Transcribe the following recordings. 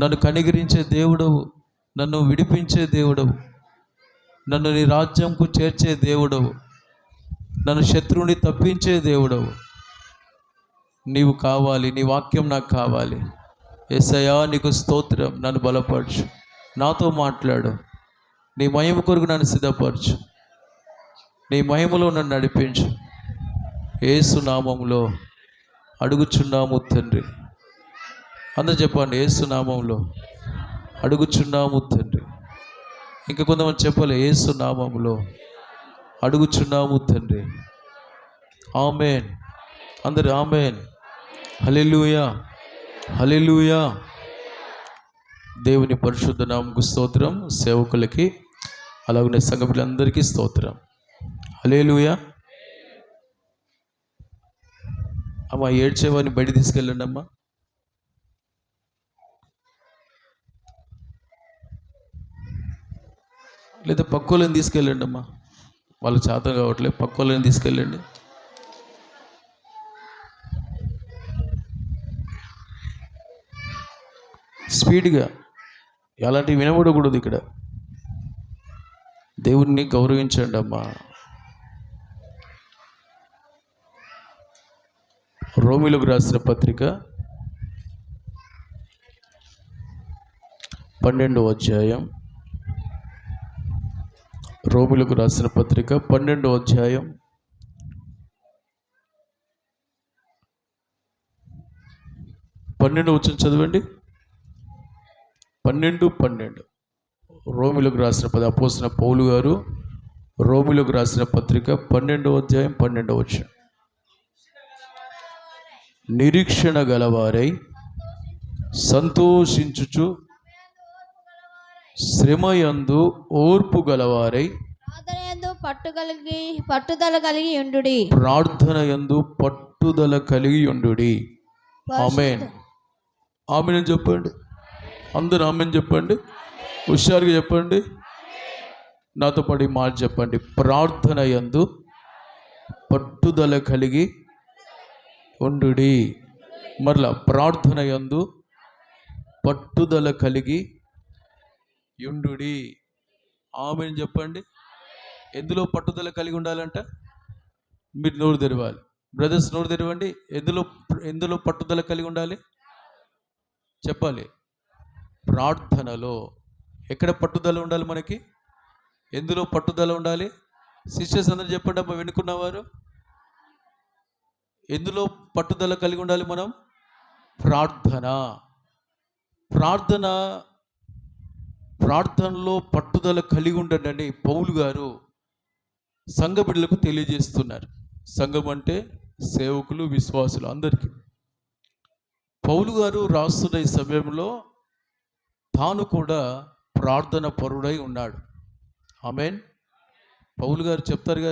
నన్ను కనికరించే దేవుడవు, నన్ను విడిపించే దేవుడవు, నన్ను నీ రాజ్యంకు చేర్చే దేవుడవు, నన్ను శత్రువుని తప్పించే దేవుడవు. నీవు కావాలి, నీ వాక్యం నాకు కావాలి. యేసయ్యా నీకు స్తోత్రం. నన్ను బలపరచు, నాతో మాట్లాడు, నీ మహిమ కొరకు నన్ను సిద్ధపరచు, నీ మహిమలో నన్ను నడిపించు. యేసు నామములో అడుగుచున్నాము తండ్రి. అందరూ చెప్పండి, యేసు నామములో అడుగుచున్నాము తండ్రి. ఇంకా కొంతమంది చెప్పాలి, యేసు నామములో అడుగుచున్నాము తండ్రి. ఆమేన్. అందరు ఆమేన్. హల్లెలూయా, హల్లెలూయా. దేవుని పరిశుద్ధ నామముకు స్తోత్రం. సేవకులకి అలాగనే సంఘ పిల్లలందరికీ స్తోత్రం. హల్లెలూయా. అమ్మ, ఏడ్చేవాడిని బయట తీసుకెళ్ళండి అమ్మా. లేదా పక్కోళ్ళని తీసుకెళ్ళండి అమ్మా. వాళ్ళకి చేత కావట్లేదు, పక్కోళ్ళని తీసుకెళ్ళండి. స్పీడ్గా ఎలాంటివి వినబడకూడదు ఇక్కడ. దేవుణ్ణి గౌరవించండి అమ్మా. రోమిలకు రాసిన పత్రిక 12వ అధ్యాయం. రోమిలకు రాసిన పత్రిక 12వ అధ్యాయం 12వ వచనం చదవండి. 12 రోమిలకు రాసిన అపోస్తలుడైన పౌలు గారు రోమిలకు రాసిన పత్రిక 12వ అధ్యాయం 12వ వచనం. నిరీక్షణ గలవారై సంతోషించుచు శ్రమయందు ఓర్పు గలవారై పట్టుదల కలిగి ఉండుడి. ప్రార్థన యందు పట్టుదల కలిగి ఉండుడి. ఆమేన్. ఆమేన్ అని చెప్పండి. అందరూ ఆమేన్ చెప్పండి. హుషారుగా చెప్పండి. నాతో పాటు మాట చెప్పండి. ప్రార్థన యందు పట్టుదల కలిగి ఉండుడి. మరలా ప్రార్థన యందు పట్టుదల కలిగి యుండుడి. ఆమేన్ చెప్పండి. ఎందులో పట్టుదల కలిగి ఉండాలంట? మీరు నోరు తెరవాలి. బ్రదర్స్ నోరు తెరవండి. ఎందులో పట్టుదల కలిగి ఉండాలి చెప్పాలి. ప్రార్థనలో. ఎక్కడ పట్టుదల ఉండాలి మనకి? ఎందులో పట్టుదల ఉండాలి? సిస్టర్స్ అందరూ చెప్పండి అమ్మ, వినుకున్నవారు. ఎందులో పట్టుదల కలిగి ఉండాలి మనం? ప్రార్థనలో పట్టుదల కలిగి ఉండండి అని పౌలు గారు సంఘ బిడ్డలకు తెలియజేస్తున్నారు. సంఘం అంటే సేవకులు, విశ్వాసులు అందరికీ. పౌలు గారు రాస్తున్న ఈ సమయంలో తాను కూడా ప్రార్థన పరుడై ఉన్నాడు. ఆమేన్. పౌలు గారు చెప్తారుగా,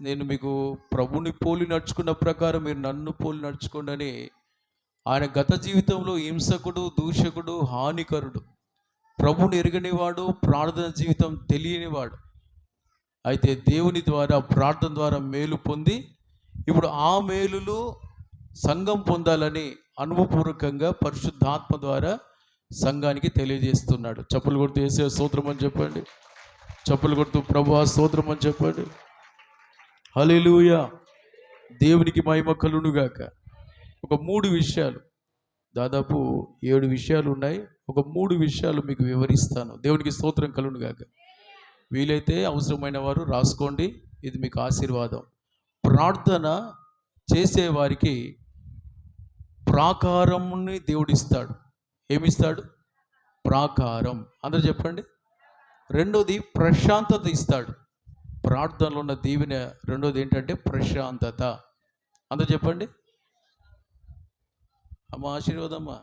నేను మీకు ప్రభుని పోలి నడుచుకున్న ప్రకారం మీరు నన్ను పోలి నడుచుకోండి అని. ఆయన గత జీవితంలో హింసకుడు, దూషకుడు, హానికరుడు, ప్రభుని ఎరగనివాడు, ప్రార్థన జీవితం తెలియనివాడు. అయితే దేవుని ద్వారా, ప్రార్థన ద్వారా మేలు పొంది ఇప్పుడు ఆ మేలులు సంఘం పొందాలని అనుభవపూర్వకంగా పరిశుద్ధాత్మ ద్వారా సంఘానికి తెలియజేస్తున్నాడు. చప్పులు కొడుతూ యేసయ్య స్తోత్రం అని చెప్పండి. చప్పులు కొడుతూ ప్రభువా స్తోత్రం అని చెప్పండి. హల్లెలూయా. దేవునికి మహిమ కలుగునుగాక. ఒక 3 విషయాలు, దాదాపు 7 విషయాలు ఉన్నాయి. ఒక 3 విషయాలు మీకు వివరిస్తాను. దేవునికి స్తోత్రం కలుగునుగాక. వీలైతే అవసరమైన వారు రాసుకోండి. ఇది మీకు ఆశీర్వాదం. ప్రార్థన చేసేవారికి ప్రాకారంని దేవుడిస్తాడు. ఏమిస్తాడు? ప్రాకారం. అందరూ చెప్పండి. రెండోది ప్రశాంతత ఇస్తాడు. ప్రార్థనలో ఉన్న దీవెన రెండోది ఏంటంటే ప్రశాంతత. అందరూ చెప్పండి. అమ్మ ఆశీర్వాదమ్మా.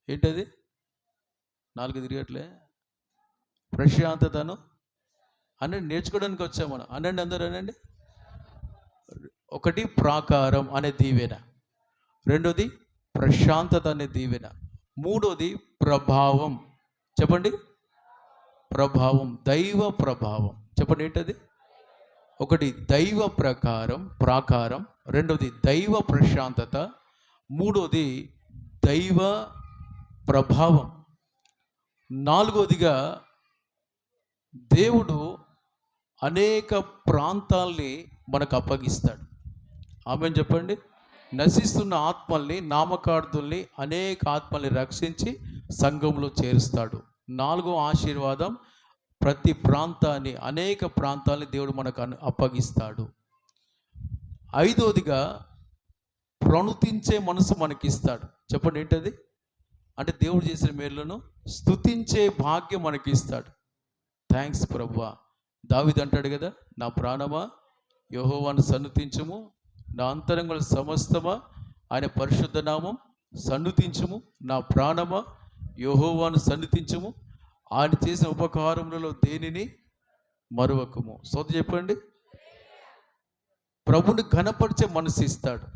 ఏంటది? 4 తిరగట్లే. ప్రశాంతతను అనండి. నేర్చుకోవడానికి వచ్చాం మనం. అనండి, అందరూ అనండి. ఒకటి ప్రాకారం అనే దీవెన, రెండోది ప్రశాంతత అనే దీవెన, మూడోది ప్రభావం. చెప్పండి. ప్రభావం, దైవ ప్రభావం. చెప్పండి ఏంటది? ఒకటి దైవ ప్రాకారం, రెండోది దైవ ప్రశాంతత, మూడోది దైవ ప్రభావం. నాలుగోదిగా దేవుడు అనేక ప్రాంతాల్ని మనకు అప్పగిస్తాడు. ఆమేన్ చెప్పండి. నశిస్తున్న ఆత్మల్ని, నామకార్థుల్ని, అనేక ఆత్మల్ని రక్షించి సంఘంలో చేరుస్తాడు. నాలుగో ఆశీర్వాదం, ప్రతి ప్రాంతాన్ని, అనేక ప్రాంతాలని దేవుడు మనకు అప్పగిస్తాడు. ఐదోదిగా ప్రణుతించే మనసు మనకిస్తాడు. చెప్పండి ఏంటది? అంటే దేవుడు చేసిన మేలులను స్తుతించే భాగ్యం మనకిస్తాడు. థ్యాంక్స్ ప్రభువా. దావీదు అంటాడు కదా, నా ప్రాణమా యెహోవాను సన్నుతించుము, నా అంతరంగల సమస్తమా ఆయన పరిశుద్ధ నామం సన్నుతించుము, నా ప్రాణమా యెహోవాను సన్నుతించుము, ఆయన చేసిన ఉపకారములలో దేనిని మరువకము. సోదరు చెప్పండి. ప్రభుని ఘనపరిచే మనసు ఇస్తాడు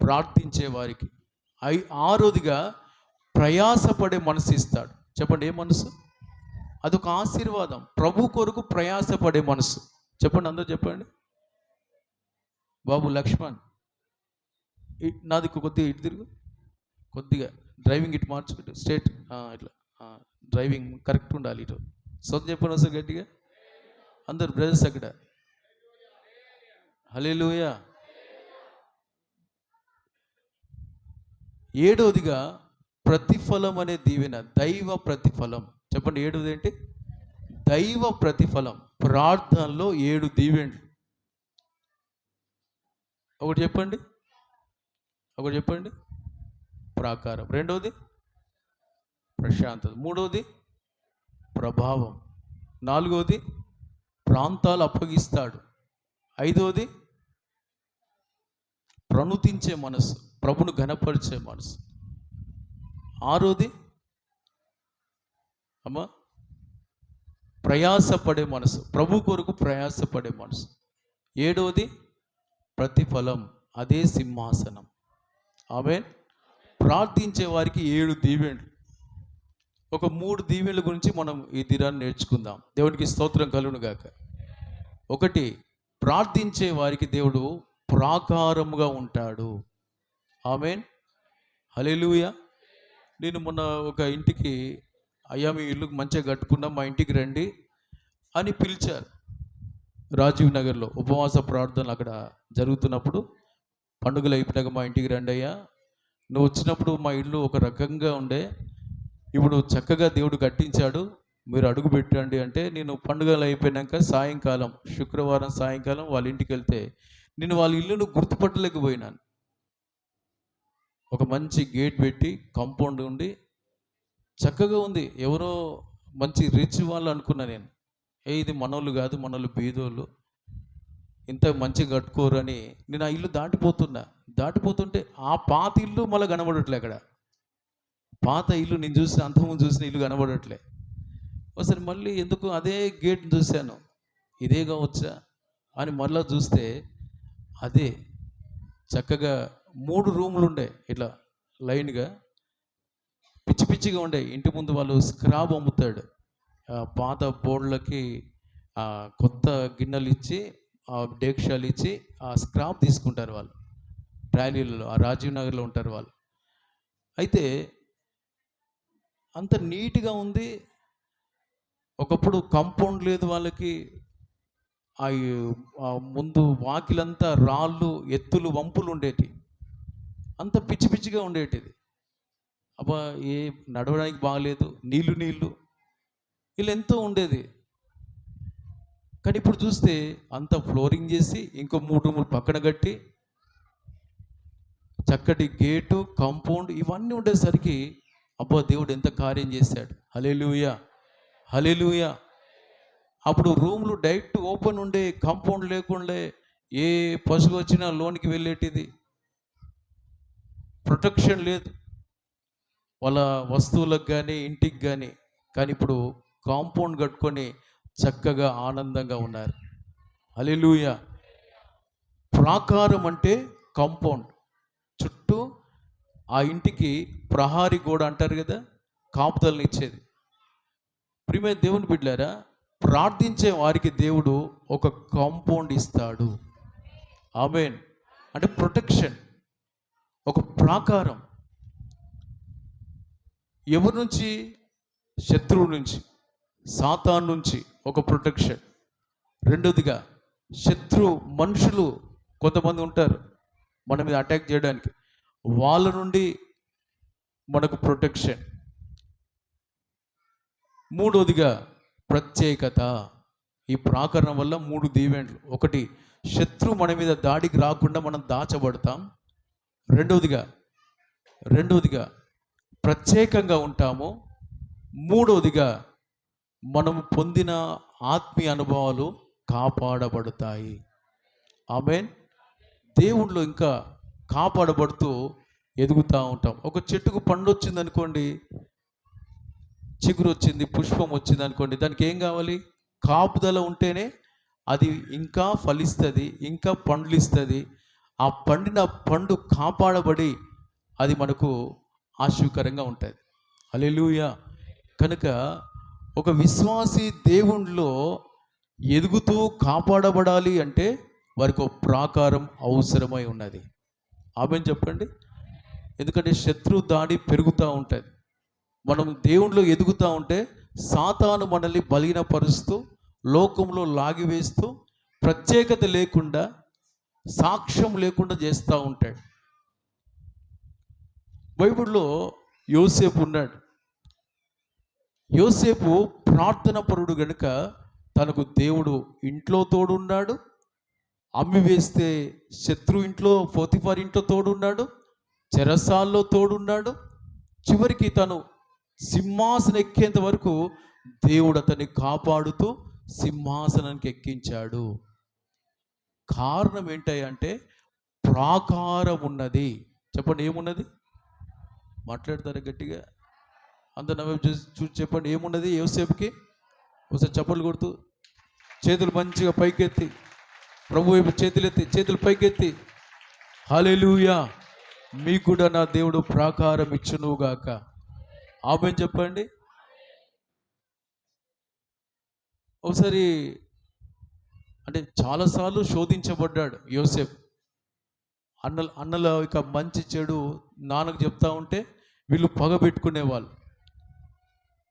ప్రార్థించే వారికి. ఆరోదిగా ప్రయాసపడే మనసు ఇస్తాడు. చెప్పండి ఏ మనసు? అదొక ఆశీర్వాదం. ప్రభు కొరకు ప్రయాసపడే మనసు. చెప్పండి, అందరూ చెప్పండి. బాబు లక్ష్మణ్, నాది కొద్దిగా ఇటు తిరుగు, కొద్దిగా డ్రైవింగ్ ఇటు మార్చుకుంటు, స్ట్రేట్ ఇట్లా డ్రైవింగ్ కరెక్ట్ ఉండాలి ఇటు. సొంత చెప్పండి అసలు గట్టిగా అందరు బ్రదర్స్ అక్కడ. హల్లెలూయా. ఏడవదిగా ప్రతిఫలం అనే దీవెన, దైవ ప్రతిఫలం. చెప్పండి ఏడవది ఏంటి? దైవ ప్రతిఫలం. ప్రార్థనలో 7 దీవెనలు. ఒకటి చెప్పండి, ఒకటి చెప్పండి. ప్రాకారం. రెండవది ప్రశాంతత. మూడవది ప్రభావం. నాలుగవది ప్రాంతాలు అప్పగిస్తాడు. ఐదవది ప్రణుతించే మనసు, ప్రభును ఘనపరిచే మనసు. ఆరోది ప్రయాసపడే మనసు, ప్రభు కొరకు ప్రయాసపడే మనసు. ఏడవది ప్రతిఫలం, అదే సింహాసనం. ఆమేన్. ప్రార్థించే వారికి 7 దీవెనలు. ఒక 3 దీవెనల గురించి మనం ఈ దినాన్ని నేర్చుకుందాం. దేవునికి స్తోత్రం కలుగును గాక. ఒకటి, ప్రార్థించే వారికి దేవుడు ప్రాకారముగా ఉంటాడు. ఆమేన్. హల్లెలూయా. నేను మొన్న ఒక ఇంటికి, అయ్యా మీ ఇల్లు మంచిగా కట్టుకున్నాం, మా ఇంటికి రండి అని పిలిచారు. రాజీవ్ నగర్లో ఉపవాస ప్రార్థనలు అక్కడ జరుగుతున్నప్పుడు, పండుగలు అయిపోయినాక మా ఇంటికి రండి అయ్యా, నువ్వు వచ్చినప్పుడు మా ఇల్లు ఒక రకంగా ఉండే, ఇప్పుడు చక్కగా దేవుడు కట్టించాడు, మీరు అడుగు పెట్టండి అంటే, నేను పండుగలు అయిపోయినాక సాయంకాలం, శుక్రవారం సాయంకాలం వాళ్ళ ఇంటికి వెళ్తే నేను వాళ్ళ ఇల్లును గుర్తుపట్టలేకపోయినాను. ఒక మంచి గేట్ పెట్టి కాంపౌండ్ ఉండి చక్కగా ఉంది. ఎవరో మంచి రిచ్ వాళ్ళు అనుకున్నా నేను. ఇది మనోళ్ళు కాదు, మనోళ్ళు బీదోళ్ళు, ఇంత మంచిగా కట్టుకోరు అని నేను ఆ ఇల్లు దాటిపోతుంటే ఆ పాత ఇల్లు మళ్ళీ కనబడట్లే. అక్కడ పాత ఇల్లు నేను చూసిన, అంతకుముందు చూసిన ఇల్లు కనబడట్లే. ఒకసారి మళ్ళీ ఎందుకు అదే గేట్ చూశాను, ఇదే కావచ్చా అని మళ్ళీ చూస్తే అదే చక్కగా 3 రూములు ఉండే, ఇట్లా లైన్గా పిచ్చి పిచ్చిగా ఉండే. ఇంటి ముందు వాళ్ళు స్క్రాబ్ అమ్ముతాడు, పాత బోర్డులకి కొత్త గిన్నెలు ఇచ్చి, డేక్షాలు ఇచ్చి ఆ స్క్రాబ్ తీసుకుంటారు వాళ్ళు. ట్రాలీలలో ఆ రాజీవ్ నగర్లో ఉంటారు వాళ్ళు. అయితే అంత నీట్గా ఉంది. ఒకప్పుడు కాంపౌండ్ లేదు వాళ్ళకి. ఆ ముందు వాకిలంతా రాళ్ళు, ఎత్తులు, వంపులు ఉండేటి. అంత పిచ్చి పిచ్చిగా ఉండేటిది. అబ్బా, ఏ నడవడానికి బాగలేదు, నీళ్ళు ఇలా ఎంతో ఉండేది. కానీ ఇప్పుడు చూస్తే అంత ఫ్లోరింగ్ చేసి ఇంకో 3 రూములు పక్కన కట్టి చక్కటి గేటు, కాంపౌండ్ ఇవన్నీ ఉండేసరికి అబ్బా దేవుడు ఎంత కార్యం చేశాడు. హల్లెలూయా, హల్లెలూయా. అప్పుడు రూమ్లు డైరెక్ట్ ఓపెన్ ఉండే, కాంపౌండ్ లేకుండే, ఏ పశువు వచ్చినా లోనికి వెళ్ళేటిది, ప్రొటెక్షన్ లేదు వాళ్ళ వస్తువులకు కానీ ఇంటికి కానీ. కానీ ఇప్పుడు కాంపౌండ్ కట్టుకొని చక్కగా ఆనందంగా ఉన్నారు. హల్లెలూయా. ప్రాకారం అంటే కాంపౌండ్, చుట్టూ ఆ ఇంటికి ప్రహారీ గోడ అంటారు కదా, కాపుదలను ఇచ్చేది. ప్రియమైన దేవుని బిడ్డలారా, ప్రార్థించే వారికి దేవుడు ఒక కాంపౌండ్ ఇస్తాడు. ఆమేన్. అంటే ప్రొటెక్షన్, ఒక ప్రాకారం. ఎవరి నుంచి? శత్రువు నుంచి, సాతాను నుంచి ఒక ప్రొటెక్షన్. రెండోదిగా మనుషులు కొంతమంది ఉంటారు మన మీద అటాక్ చేయడానికి, వాళ్ళ నుండి మనకు ప్రొటెక్షన్. మూడోదిగా ప్రత్యేకత. ఈ ప్రాకరణం వల్ల 3 దీవెనలు. ఒకటి, శత్రువు మన మీద దాడికి రాకుండా మనం దాచబడతాం. రెండవదిగా ప్రత్యేకంగా ఉంటాము. మూడవదిగా మనము పొందిన ఆత్మీయ అనుభవాలు కాపాడబడతాయి. ఆమేన్. దేవుళ్ళు ఇంకా కాపాడబడుతూ ఎదుగుతూ ఉంటాం. ఒక చెట్టుకు పండు వచ్చింది అనుకోండి, చిగురు వచ్చింది, పుష్పం వచ్చింది అనుకోండి, దానికి ఏం కావాలి? కాపుదల ఉంటేనే అది ఇంకా ఫలిస్తుంది, ఇంకా పండ్లు ఇస్తుంది. ఆ పండిన పండు కాపాడబడి అది మనకు ఆశీర్కరంగా ఉంటుంది. హల్లెలూయా. కనుక ఒక విశ్వాసి దేవునిలో ఎదుగుతూ కాపాడబడాలి అంటే వారికి ఒక ప్రాకారం అవసరమై ఉన్నది. ఆమేన్ చెప్పండి. ఎందుకంటే శత్రు దాడి పెరుగుతూ ఉంటుంది. మనం దేవునిలో ఎదుగుతూ ఉంటే సాతాను మనల్ని బలహీనపరుస్తూ, లోకంలో లాగివేస్తూ, ప్రత్యేకత లేకుండా, సాక్ష్యం లేకుండా చేస్తూ ఉంటాడు. బైబిల్లో యోసేపు ఉన్నాడు. యోసేపు ప్రార్థన పరుడు గనుక తనకు దేవుడు ఇంట్లో తోడున్నాడు. అమ్మి వేస్తే శత్రు ఇంట్లో, పోతిఫర్ ఇంట్లో తోడున్నాడు, చెరసాల్లో తోడున్నాడు. చివరికి తను సింహాసనం ఎక్కేంత వరకు దేవుడు అతన్ని కాపాడుతూ సింహాసనానికి ఎక్కించాడు. కారణం ఏంటంటే ప్రాకారం ఉన్నది. చెప్పండి, ఏమున్నది? మాట్లాడతారా గట్టిగా? అంత నవ్వు చూసి చెప్పండి, ఏమున్నది యోసేపుకి? ఒకసారి చప్పట్లు కొడుతూ చేతులు మంచిగా పైకెత్తి, ప్రభు వైపు చేతులు పైకెత్తి, హల్లెలూయా, మీకు కూడా నా దేవుడు ప్రాకారం ఇచ్చునుగాక. ఆమేన్ చెప్పండి. ఒకసారి అంటే చాలాసార్లు శోధించబడ్డాడు యోసేపు. అన్నల ఇక మంచి చెడు నాన్నకు చెప్తా ఉంటే వీళ్ళు పగ పెట్టుకునేవాళ్ళు.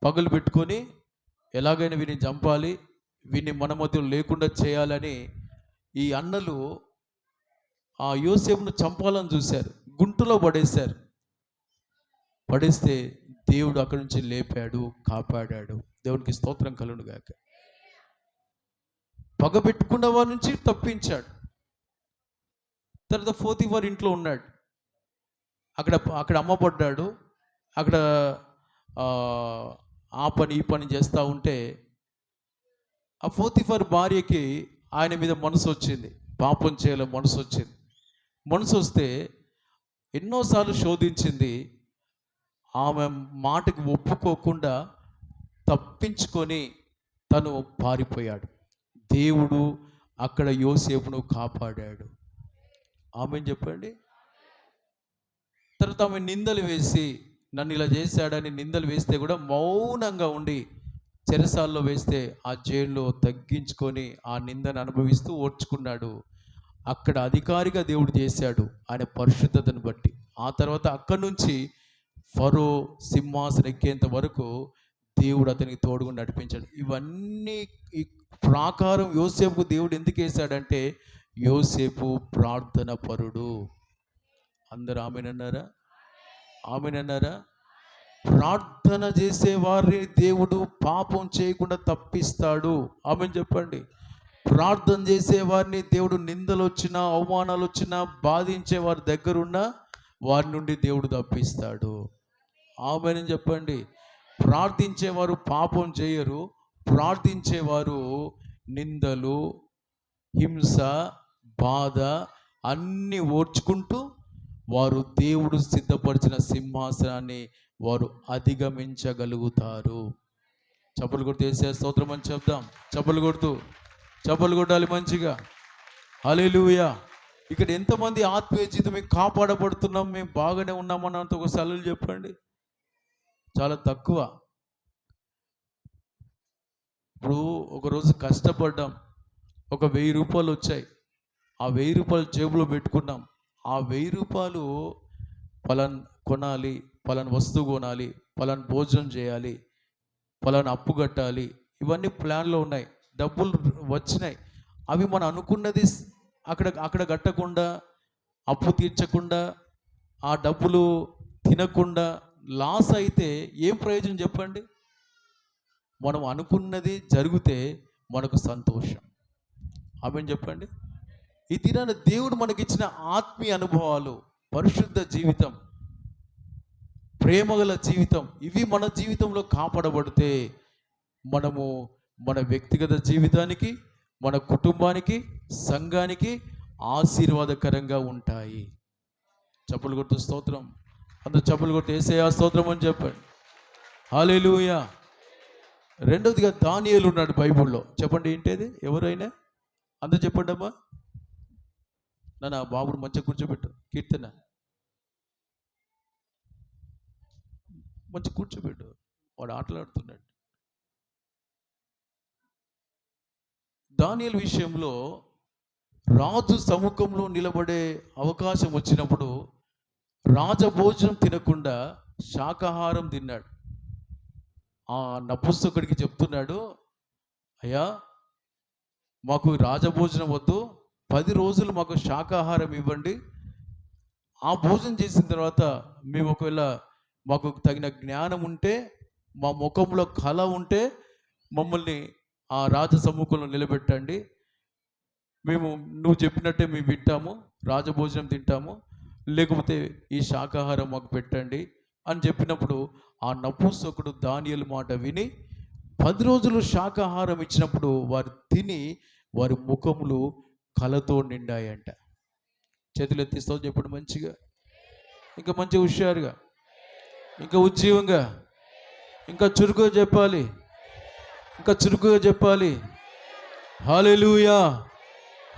పగలు పెట్టుకొని ఎలాగైనా వీడిని చంపాలి, వీడిని మన మధ్యలో లేకుండా చేయాలని ఈ అన్నలు ఆ యోసేపును చంపాలని చూశారు. గుంటలో పడేస్తే దేవుడు అక్కడి నుంచి లేపాడు, కాపాడాడు. దేవునికి స్తోత్రం కలుగును గాక. పగ పెట్టుకున్న వారి నుంచి తప్పించాడు. తర్వాత పోతిఫర్ ఇంట్లో ఉన్నాడు. అక్కడ అమ్మబడ్డాడు. అక్కడ ఆ పని ఈ పని చేస్తూ ఉంటే ఆ పోతిఫర్ భార్యకి ఆయన మీద మనసు వచ్చింది, పాపం చేయాల మనసు వచ్చింది. మనసు వస్తే ఎన్నోసార్లు శోధించింది. ఆమె మాటకి ఒప్పుకోకుండా తప్పించుకొని తను పారిపోయాడు. దేవుడు అక్కడ యోసేపును కాపాడాడు. ఆమేన్ చెప్పండి. తర్వాత ఆమె నిందలు వేసి, నన్ను ఇలా చేశాడని నిందలు వేస్తే కూడా మౌనంగా ఉండి, చెరసాల్లో వేస్తే ఆ జైల్లో తగ్గించుకొని ఆ నిందను అనుభవిస్తూ ఓర్చుకున్నాడు. అక్కడ అధికారిగా దేవుడు చేశాడు ఆయన పరిశుద్ధతను బట్టి. ఆ తర్వాత అక్కడి నుంచి ఫరో సింహాసనం ఎక్కేంత వరకు దేవుడు అతనికి తోడుగా నడిపించాడు. ఇవన్నీ ఈ ప్రాకారం యోసేపుకు దేవుడు ఎందుకు వేశాడంటే యోసేపు ప్రార్థన పరుడు. అందరు ఆమెనన్నారా? ఆమెనన్నారా? ప్రార్థన చేసే వారిని దేవుడు పాపం చేయకుండా తప్పిస్తాడు. ఆమెను చెప్పండి. ప్రార్థన చేసే వారిని దేవుడు నిందలు వచ్చినా, అవమానాలు వచ్చినా, బాధించే వారి దగ్గరున్నా వారి నుండి దేవుడు తప్పిస్తాడు. ఆమెను చెప్పండి. ప్రార్థించేవారు పాపం చేయరు. ప్రార్థించేవారు నిందలు, హింస, బాధ అన్నీ ఓర్చుకుంటూ వారు దేవుడు సిద్ధపరిచిన సింహాసనాన్ని వారు అధిగమించగలుగుతారు. చప్పలు కొడుతూ వేసే స్తోత్రం అని చెప్దాం. చప్పలు కొట్టాలి మంచిగా. హల్లెలూయా. ఇక్కడ ఎంతమంది ఆత్మీయ జీవితం మేము కాపాడబడుతున్నాం, మేము బాగానే ఉన్నామన్నంత ఒక సలహలు చెప్పండి. చాలా తక్కువ. ఇప్పుడు ఒకరోజు కష్టపడ్డాం, ఒక 1000 రూపాయలు వచ్చాయి. ఆ 1000 రూపాయలు జేబులో పెట్టుకున్నాం. ఆ 1000 రూపాయలు పలాన్ కొనాలి, పలాన్ వస్తువు కొనాలి, పలాన్ భోజనం చేయాలి, పలానా అప్పు కట్టాలి, ఇవన్నీ ప్లాన్లో ఉన్నాయి, డబ్బులు వచ్చినాయి. అవి మనం అనుకున్నది అక్కడ అక్కడ కట్టకుండా, అప్పు తీర్చకుండా, ఆ డబ్బులు తినకుండా లాస్ అయితే ఏం ప్రయోజనం చెప్పండి? మనం అనుకున్నది జరిగితే మనకు సంతోషం. ఆమేన్ చెప్పండి. ఈ దినాన దేవుడు మనకిచ్చిన ఆత్మీయ అనుభవాలు, పరిశుద్ధ జీవితం, ప్రేమగల జీవితం, ఇవి మన జీవితంలో కాపాడబడితే మనము మన వ్యక్తిగత జీవితానికి, మన కుటుంబానికి, సంఘానికి ఆశీర్వాదకరంగా ఉంటాయి. చప్పలు కొట్టు స్తోత్రం. అందరూ చప్పలు కొట్టి యేసయ్యా స్తోత్రం అని చెప్పండి. హల్లెలూయా. రెండవదిగా దానియేలు ఉన్నాడు బైబిల్లో. చెప్పండి ఏంటది? ఎవరైనా అందరూ చెప్పండి అమ్మా. నా బాబుడు మంచిగా కూర్చోబెట్టు. కీర్తన మంచి కూర్చోబెట్టు, వాడు ఆటలాడుతున్నాడు. దానియేలు విషయంలో రాజు సముఖంలో నిలబడే అవకాశం వచ్చినప్పుడు రాజభోజనం తినకుండా శాకాహారం తిన్నాడు. ఆ నపుంసకుడికి చెప్తున్నాడు, అయ్యా మాకు రాజభోజనం వద్దు, 10 రోజులు మాకు శాకాహారం ఇవ్వండి. ఆ భోజనం చేసిన తర్వాత మేము ఒకవేళ మాకు తగిన జ్ఞానం ఉంటే, మా ముఖంలో కళ ఉంటే మమ్మల్ని ఆ రాజ సమ్ముఖంలో నిలబెట్టండి. మేము నువ్వు చెప్పినట్టే మేము వింటాము, రాజభోజనం తింటాము, లేకపోతే ఈ శాకాహారం మాకు పెట్టండి అని చెప్పినప్పుడు ఆ నపుంసకుడు దానియేలు మాట విని 10 రోజులు శాకాహారం ఇచ్చినప్పుడు వారు తిని వారి ముఖములు కళతో నిండాయంట. చేతులు ఎత్తిస్తావు చెప్పండి మంచిగా, ఇంకా మంచిగా హుషారుగా, ఇంకా ఉజ్జీవంగా, ఇంకా చురుకుగా చెప్పాలి, ఇంకా చురుకుగా చెప్పాలి. హల్లెలూయా,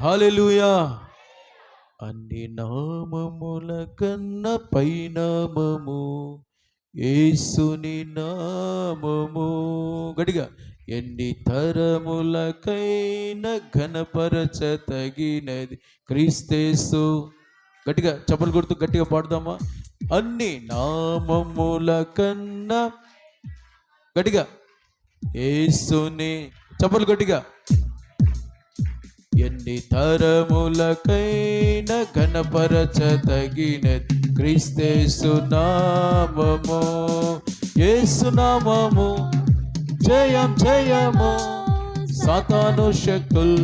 హల్లెలూయా. అన్ని నామముల కన్న పైనామము యేసుని నామము. గట్టిగా, ఎన్ని తరములకైన ఘనపరచతగినది క్రీస్తేసు. గట్టిగా చప్పలు కొడుతూ గట్టిగా పాడుదామా. అన్ని నామముల కన్నా, గట్టిగా యేసుని, చప్పలు గట్టిగా. ఎన్ని తరములకైన ఘనపరచతగినది క్రీస్తేసు నామము. యేసు నామము జయం జయము, సాతాను శక్తుల్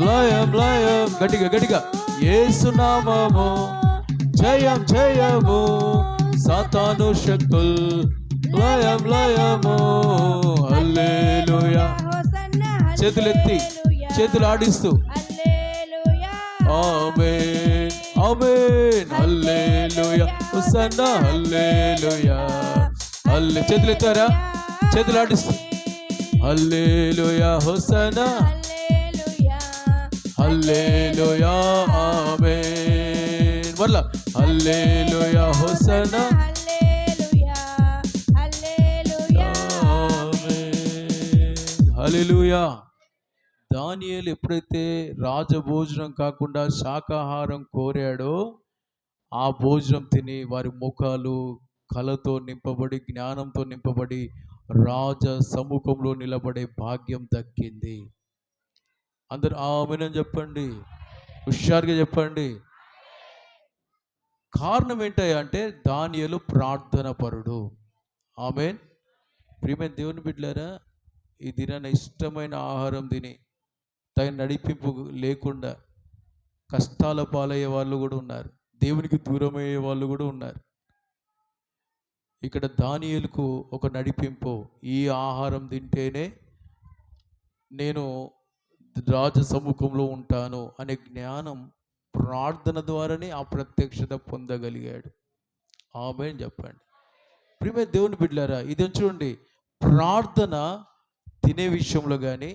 లయం లయం. గట్టిగా గట్టిగా, యేసు నామము జయం జయము, సాతాను శక్తుల్ లయం లయము. హల్లెలూయా. చేతులెత్తి చేతులు ఆడిస్తూ ఆమేన్ ఆమేన్ హల్లెలూయా హోసన్నా హల్లెలూయా. చేతులు ఎత్తారా? చేతులు ఆడిస్తూ హల్లెలూయా హోసన్నా హల్లెలూయా ఆమేన్. మళ్ళా హల్లెలూయా హోసన్నా ఆమేన్ హల్లెలూయా. దానియేలు ఎప్పుడైతే రాజభోజనం కాకుండా శాకాహారం కోరాడో ఆ భోజనం తిని వారి ముఖాలు కళతో నింపబడి, జ్ఞానంతో నింపబడి రాజ సముఖంలో నిలబడే భాగ్యం దక్కింది. అందరు ఆమేన్ అని చెప్పండి, హుషారుగా చెప్పండి. కారణం ఏంటంటే దానియేలు ప్రార్థన పరుడు. ఆమేన్. ప్రియమైన దేవుని బిడ్డలారా, ఈ దినాన ఇష్టమైన ఆహారం తిని తగిన నడిపింపు లేకుండా కష్టాల పాలయ్యే వాళ్ళు కూడా ఉన్నారు, దేవునికి దూరమయ్యే వాళ్ళు కూడా ఉన్నారు. ఇక్కడ దానియేలుకు ఒక నడిపింపు, ఈ ఆహారం తింటేనే నేను రాజ సముఖంలో ఉంటాను అనే జ్ఞానం ప్రార్థన ద్వారానే ఆ ప్రత్యక్షత పొందగలిగాడు. ఆమేన్ చెప్పండి. ప్రియమైన దేవుని బిడ్డలారా, ఇది చూడండి, ప్రార్థన తినే విషయంలో కానీ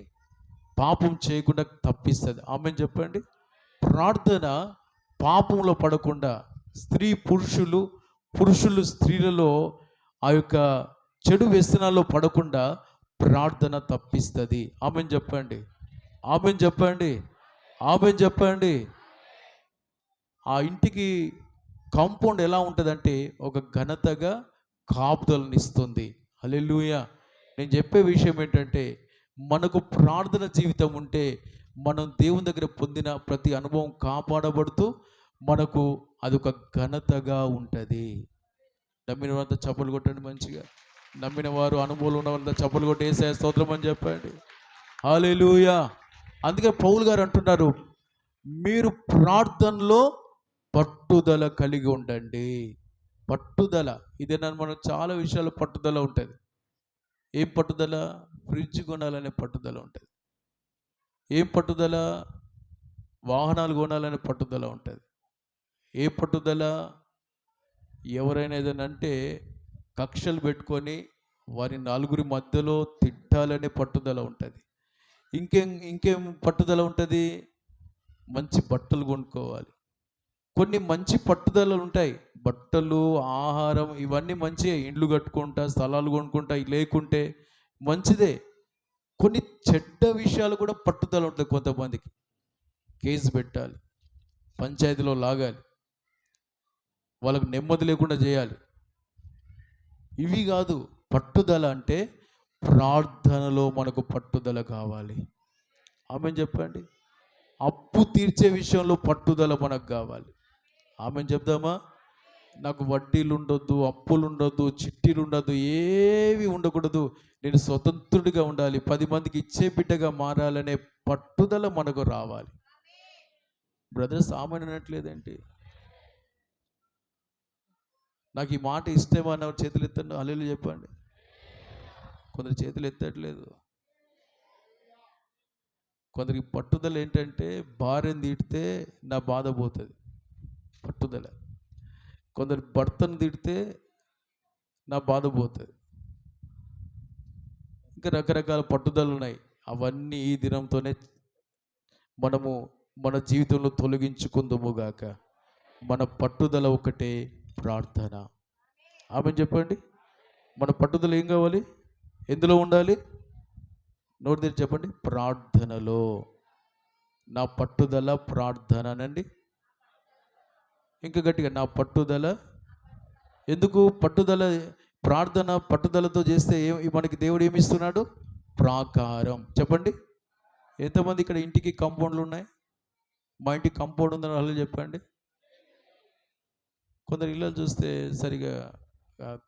పాపం చేయకుండా తప్పిస్తుంది. ఆమేన్ చెప్పండి. ప్రార్థన పాపంలో పడకుండా, పురుషులు స్త్రీలలో ఆ యొక్క చెడు వ్యసనాల్లో పడకుండా ప్రార్థన తప్పిస్తుంది. ఆమేన్ చెప్పండి, ఆమేన్ చెప్పండి, ఆమేన్ చెప్పండి. ఆ ఇంటికి కాంపౌండ్ ఎలా ఉంటుందంటే ఒక ఘనతగా కాపుదలనిస్తుంది. హల్లెలూయా. నేను చెప్పే విషయం ఏంటంటే, మనకు ప్రార్థన జీవితం ఉంటే మనం దేవుని దగ్గర పొందిన ప్రతి అనుభవం కాపాడబడుతూ మనకు అదొక ఘనతగా ఉంటుంది. నమ్మిన వారంతా చప్పలు కొట్టండి మంచిగా. నమ్మిన వారు అనుభవం ఉన్న వారంతా చప్పలు కొట్టి యేసయ్య స్తోత్రం అని చెప్పండి. హల్లెలూయా. అందుకే పౌలు గారు అంటున్నారు, మీరు ప్రార్థనలో పట్టుదల కలిగి ఉండండి. పట్టుదల ఇదేనా, మనం చాలా విషయాలు పట్టుదల ఉంటుంది. ఏం పట్టుదల? ఫ్రిడ్జ్ కొనాలనే పట్టుదల ఉంటుంది. ఏం పట్టుదల? వాహనాలు కొనాలనే పట్టుదల ఉంటుంది. ఏ పట్టుదల? ఎవరైనా ఏదైనా అంటే కక్షలు పెట్టుకొని వారి నలుగురి మధ్యలో తిట్టాలనే పట్టుదల ఉంటుంది. ఇంకేం పట్టుదల ఉంటుంది? మంచి బట్టలు కొనుక్కోవాలి. కొన్ని మంచి పట్టుదలలు ఉంటాయి. బట్టలు, ఆహారం ఇవన్నీ మంచిగా, ఇండ్లు కట్టుకుంటా, స్థలాలు కొనుక్కుంటా లేకుంటే మంచిదే. కొన్ని చెడ్డ విషయాలు కూడా పట్టుదల ఉంటుంది కొంతమందికి. కేసు పెట్టాలి, పంచాయతీలో లాగాలి, వాళ్ళకు నెమ్మది లేకుండా చేయాలి. ఇవి కాదు పట్టుదల అంటే. ప్రార్థనలో మనకు పట్టుదల కావాలి. ఆమెన్ చెప్పండి. అప్పు తీర్చే విషయంలో పట్టుదల మనకు కావాలి. ఆమెన్ చెప్దామా? నాకు వడ్డీలు ఉండొద్దు, అప్పులు ఉండొద్దు, చిట్టీలు ఉండొద్దు, ఏవి ఉండకూడదు, నేను స్వతంత్రుడిగా ఉండాలి, 10 మందికి ఇచ్చే బిడ్డగా మారాలనే పట్టుదల మనకు రావాలి. బ్రదర్స్ ఆమెన్ అనట్లేదేంటి? నాకు ఈ మాట ఇష్టమన్న చేతులు ఎత్తండి, హల్లెలూయా చెప్పండి. కొందరు చేతులు ఎత్తట్లేదు. కొందరికి పట్టుదల ఏంటంటే, భార్యను తిడితే నా బాధ పోతుంది, పట్టుదల. కొందరు భర్తను తిడితే నా బాధ పోతుంది. ఇంకా రకరకాల పట్టుదలలు ఉన్నాయి. అవన్నీ ఈ దినంతోనే మనము మన జీవితంలో తొలగించుకుందుముగాక. మన పట్టుదల ఒకటే, ప్రార్థన. ఆమెన్ చెప్పండి. మన పట్టుదల ఏం కావాలి? ఎందులో ఉండాలి? నోటి దగ్గర చెప్పండి. ప్రార్థనలో. నా పట్టుదల ప్రార్థన అనండి. ఇంకా గట్టిగా, నా పట్టుదల. ఎందుకు పట్టుదల? ప్రార్థన పట్టుదలతో చేస్తే మనకి దేవుడు ఏమి ఇస్తున్నాడు? ప్రాకారం. చెప్పండి. ఎంతమంది ఇక్కడ ఇంటికి కాంపౌండ్లు ఉన్నాయి? మా ఇంటికి కాంపౌండ్ ఉందని వాళ్ళు చెప్పండి. కొందరు ఇళ్ళలు చూస్తే సరిగా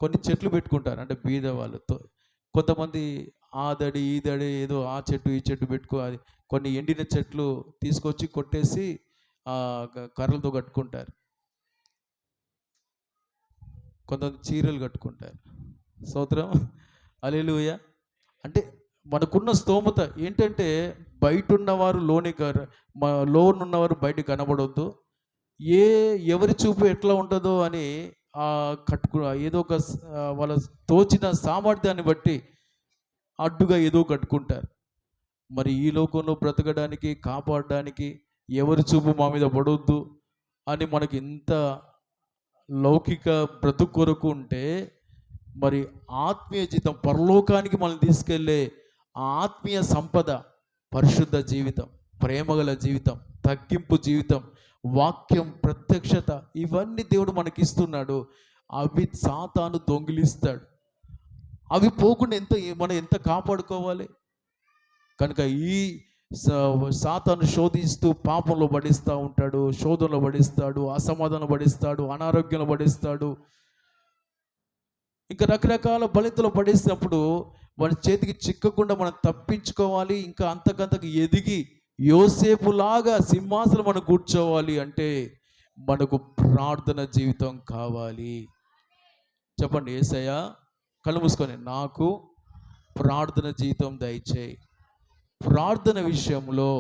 కొన్ని చెట్లు పెట్టుకుంటారు, అంటే బీద వాళ్ళతో. కొంతమంది ఆ దడి ఈ దడి ఏదో ఆ చెట్టు ఈ చెట్టు పెట్టుకో, అది కొన్ని ఎండిన చెట్లు తీసుకొచ్చి కొట్టేసి కర్రలతో కట్టుకుంటారు. కొంతమంది చీరలు కట్టుకుంటారు. స్తోత్రం, హల్లెలూయా. అంటే మనకున్న స్తోమత ఏంటంటే, బయట ఉన్నవారు లోన్ ఉన్నవారు బయట కనబడొద్దు. ఎవరి చూపు ఎట్లా ఉంటుందో అని ఏదో ఒక వాళ్ళ తోచిన సామర్థ్యాన్ని బట్టి అడ్డుగా ఏదో కట్టుకుంటారు. మరి ఈ లోకంలో బ్రతకడానికి, కాపాడడానికి ఎవరి చూపు మా మీద పడొద్దు అని మనకి ఇంత లౌకిక బ్రతుకు కొరకు ఉంటే, మరి ఆత్మీయ జీవితం, పరలోకానికి మనల్ని తీసుకెళ్ళే ఆ ఆత్మీయ సంపద, పరిశుద్ధ జీవితం, ప్రేమగల జీవితం, తగ్గింపు జీవితం, వాక్యం, ప్రత్యక్షత, ఇవన్నీ దేవుడు మనకి ఇస్తున్నాడు. అవి సాతాను దొంగిలిస్తాడు. అవి పోకుండా మనం ఎంత కాపాడుకోవాలి. కనుక ఈ సాతాను శోధిస్తూ పాపంలో పడిస్తూ ఉంటాడు, శోధనలో పడిస్తాడు, అసమాధానం పడిస్తాడు, అనారోగ్యంలో పడిస్తాడు, ఇంకా రకరకాల బలితలో పడేసినప్పుడు మన చేతికి చిక్కకుండా మనం తప్పించుకోవాలి. ఇంకా అంతకంతకు ఎదిగి యోసేపులాగా సింహాసనం మనం కూర్చోవాలి అంటే మనకు ప్రార్థన జీవితం కావాలి. చెప్పండి, యేసయ్య కళ్ళు మూసుకొని నాకు ప్రార్థన జీవితం దయచేయి. ప్రార్థన విషయంలో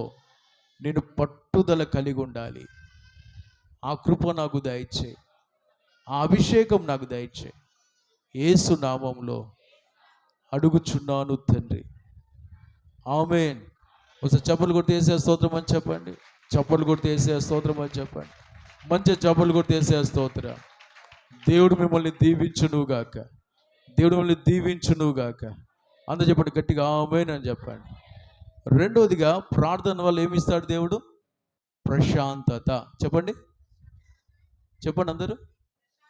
నేను పట్టుదల కలిగి ఉండాలి. ఆ కృప నాకు దయచేయి, ఆ అభిషేకం నాకు దయచేయి. యేసు నామములో అడుగుచున్నాను తండ్రి, ఆమేన్. ఒకసారి చప్పలు కొట్టి యేసయ్య స్తోత్రం అని చెప్పండి. చప్పలు కొట్టి యేసయ్య స్తోత్రం అని చెప్పండి. మంచిగా చప్పలు కొట్టి యేసయ్య స్తోత్రం. దేవుడు మిమ్మల్ని దీవించునుగాక. దేవుడు మిమ్మల్ని దీవించునుగాక. అందరూ చెప్పండి గట్టిగా ఆమేన్ అని చెప్పండి. రెండవదిగా, ప్రార్థన వల్ల ఏమి ఇస్తాడు దేవుడు? ప్రశాంతత. చెప్పండి, చెప్పండి అందరూ.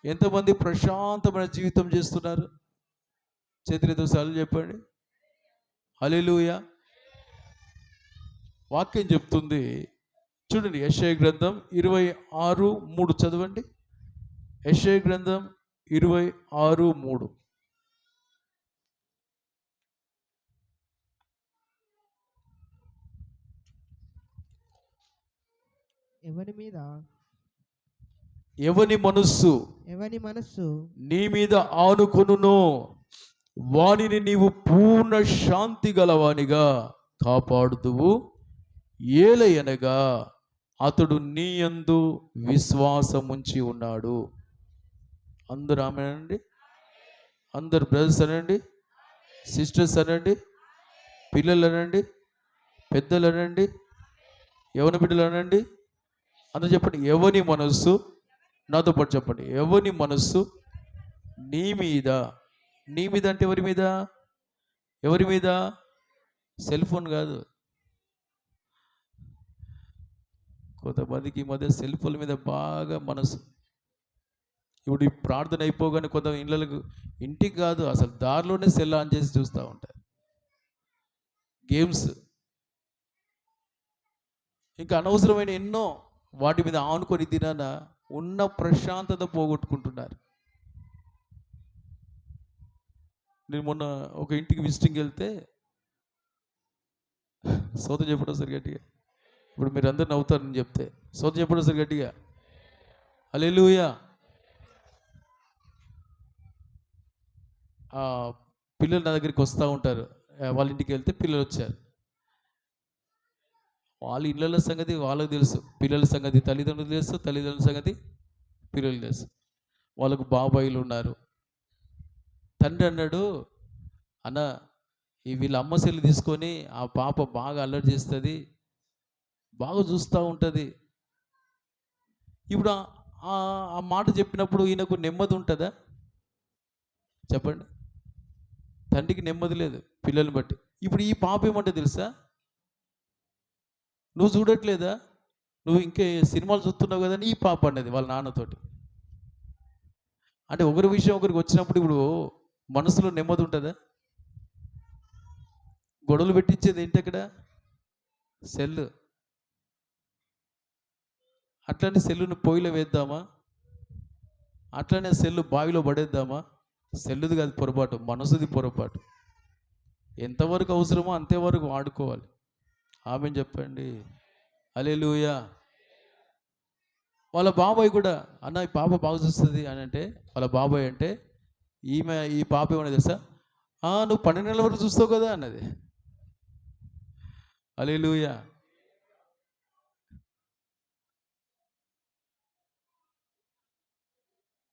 ఎంతమంది ప్రశాంతమైన జీవితం చేస్తున్నారు? చేతులెత్తి సార్లు చెప్పండి. హల్లెలూయా. వాక్యం చెప్తుంది చూడండి, యెషయా గ్రంథం 26:3 చదవండి. యెషయా గ్రంథం 26:3. ఎవని మీద ఎవని మనస్సు ఎవని మనస్సు నీ మీద ఆనుకొనునో వానిని నీవు పూర్ణ శాంతి గలవానిగా కాపాడుదువు, ఏలయనగా అతడు నీ యందు విశ్వాసముంచి ఉన్నాడు. అందరు ఆమె అనండి, అందరు బ్రదర్స్ అనండి, సిస్టర్స్ అనండి, పిల్లలు అనండి, పెద్దలు అనండి, యవన బిడ్డలు అనండి. అందరూ చెప్పండి, ఎవని మనస్సు, నాతో పాటు చెప్పండి, ఎవని మనస్సు నీ మీద. నీ మీద అంటే ఎవరి మీద? ఎవరి మీద? సెల్ ఫోన్ కాదు. కొంతమందికి ఈ మధ్య సెల్ ఫోన్ మీద బాగా మనసు. ఇప్పుడు ఈ ప్రార్థన అయిపోగానే కొంత ఇళ్ళకు, ఇంటికి కాదు అసలు దారిలోనే సెల్ ఆన్ చేసి చూస్తూ ఉంటారు. గేమ్స్, ఇంకా అనవసరమైన ఎన్నో వాటి మీద ఆనుకొని తినాన ఉన్న ప్రశాంతత పోగొట్టుకుంటున్నారు. నేను మొన్న ఒక ఇంటికి విజిటింగ్ వెళ్తే, సోద చెప్పడం సరి గట్టిగా, ఇప్పుడు మీరు అందరు నవ్వుతారు నేను చెప్తే, సోద చెప్పడం సరి గట్టిగా, హల్లెలూయా. పిల్లలు నా దగ్గరికి వస్తూ ఉంటారు. వాళ్ళ ఇంటికి వెళ్తే పిల్లలు వచ్చారు. వాళ్ళ ఇళ్ళ సంగతి వాళ్ళకు తెలుసు, పిల్లల సంగతి తల్లిదండ్రులు తెలుసు, తల్లిదండ్రుల సంగతి పిల్లలు తెలుసు. వాళ్ళకు బాబాయిలు ఉన్నారు. తండ్రి అన్నాడు, అన్న ఈ వీళ్ళ అమ్మ సెల్లు తీసుకొని ఆ పాప బాగా అల్లరి చేస్తుంది, బాగా చూస్తూ ఉంటుంది. ఇప్పుడు ఆ మాట చెప్పినప్పుడు ఈయనకు నెమ్మది ఉంటుందా? చెప్పండి. తండ్రికి నెమ్మది లేదు పిల్లల్ని బట్టి. ఇప్పుడు ఈ పాప ఏమంటే తెలుసా, నువ్వు చూడట్లేదా, నువ్వు ఇంకే సినిమాలు చూస్తున్నావు కదా అని ఈ పాప అన్నది వాళ్ళ నాన్నతోటి. అంటే ఒకరి విషయం ఒకరికి వచ్చినప్పుడు ఇప్పుడు మనసులో నెమ్మది ఉంటుందా? గొడవలు పెట్టించేది ఏంటి అక్కడ? సెల్. అట్లనే సెల్లును పొయ్యిలో వేద్దామా? అట్లనే సెల్లు బావిలో పడేద్దామా? సెల్లుది కాదు పొరపాటు, మనసుది పొరపాటు. ఎంతవరకు అవసరమో అంతవరకు వాడుకోవాలి. ఆమె చెప్పండి, హల్లెలూయా. వాళ్ళ బాబాయ్ కూడా, అన్న ఈ పాప బాగా చూస్తుంది అని అంటే, వాళ్ళ బాబాయ్ అంటే ఈ పాప ఏమన్నా తెలుసా, నువ్వు 12 నెలల వరకు చూస్తావు కదా అన్నది. హల్లెలూయా.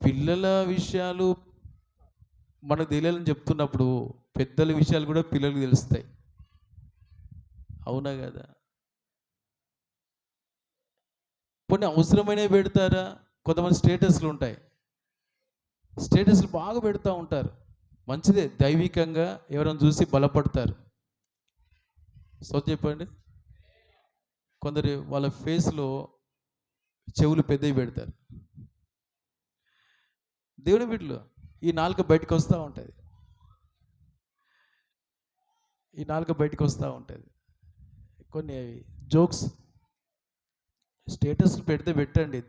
పిల్లల విషయాలు మనకు తెలియాలని చెప్తున్నప్పుడు పెద్దల విషయాలు కూడా పిల్లలకు తెలుస్తాయి. అవునా కదా? కొన్ని అవసరమైనవి పెడతారా? కొంతమంది స్టేటస్లు ఉంటాయి, స్టేటస్లు బాగా పెడతా ఉంటారు. మంచిదే, దైవికంగా ఎవరైనా చూసి బలపడతారు. సో చెప్పండి. కొందరు వాళ్ళ ఫేస్లో చెవులు పెద్దవి పెడతారు. దేవుని బిడ్డలు, ఈ నాలుక బయటకు వస్తూ ఉంటుంది, ఈ నాలుక బయటకు వస్తూ ఉంటుంది. కొన్ని జోక్స్ స్టేటస్లు పెడితే పెట్టండి,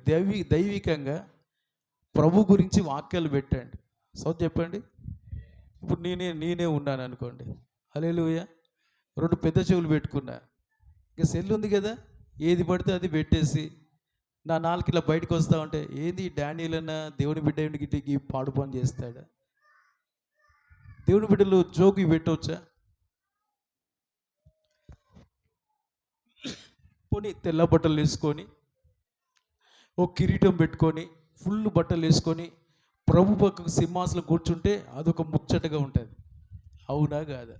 దైవికంగా ప్రభు గురించి వాక్యాలు పెట్టండి. సో చెప్పండి. ఇప్పుడు నేనే ఉన్నాను అనుకోండి, హల్లెలూయా, 2 పెద్ద చెవులు పెట్టుకున్నా, ఇంకా సెల్ ఉంది కదా, ఏది పడితే అది పెట్టేసి నా నాలుగు ఇలా బయటకు వస్తూ ఉంటే, ఏంది డానియల్ అన్న దేవుని బిడ్డ ఇంటికి పాడు పని చేస్తాడా? దేవుని బిడ్డలు జోకి పెట్టవచ్చా? పోనీ తెల్ల బట్టలు వేసుకొని, ఓ కిరీటం పెట్టుకొని, ఫుల్ బట్టలు వేసుకొని ప్రభు పక్కకు సింహాసనం కూర్చుంటే అదొక ముచ్చటగా ఉంటుంది. అవునా కాదా?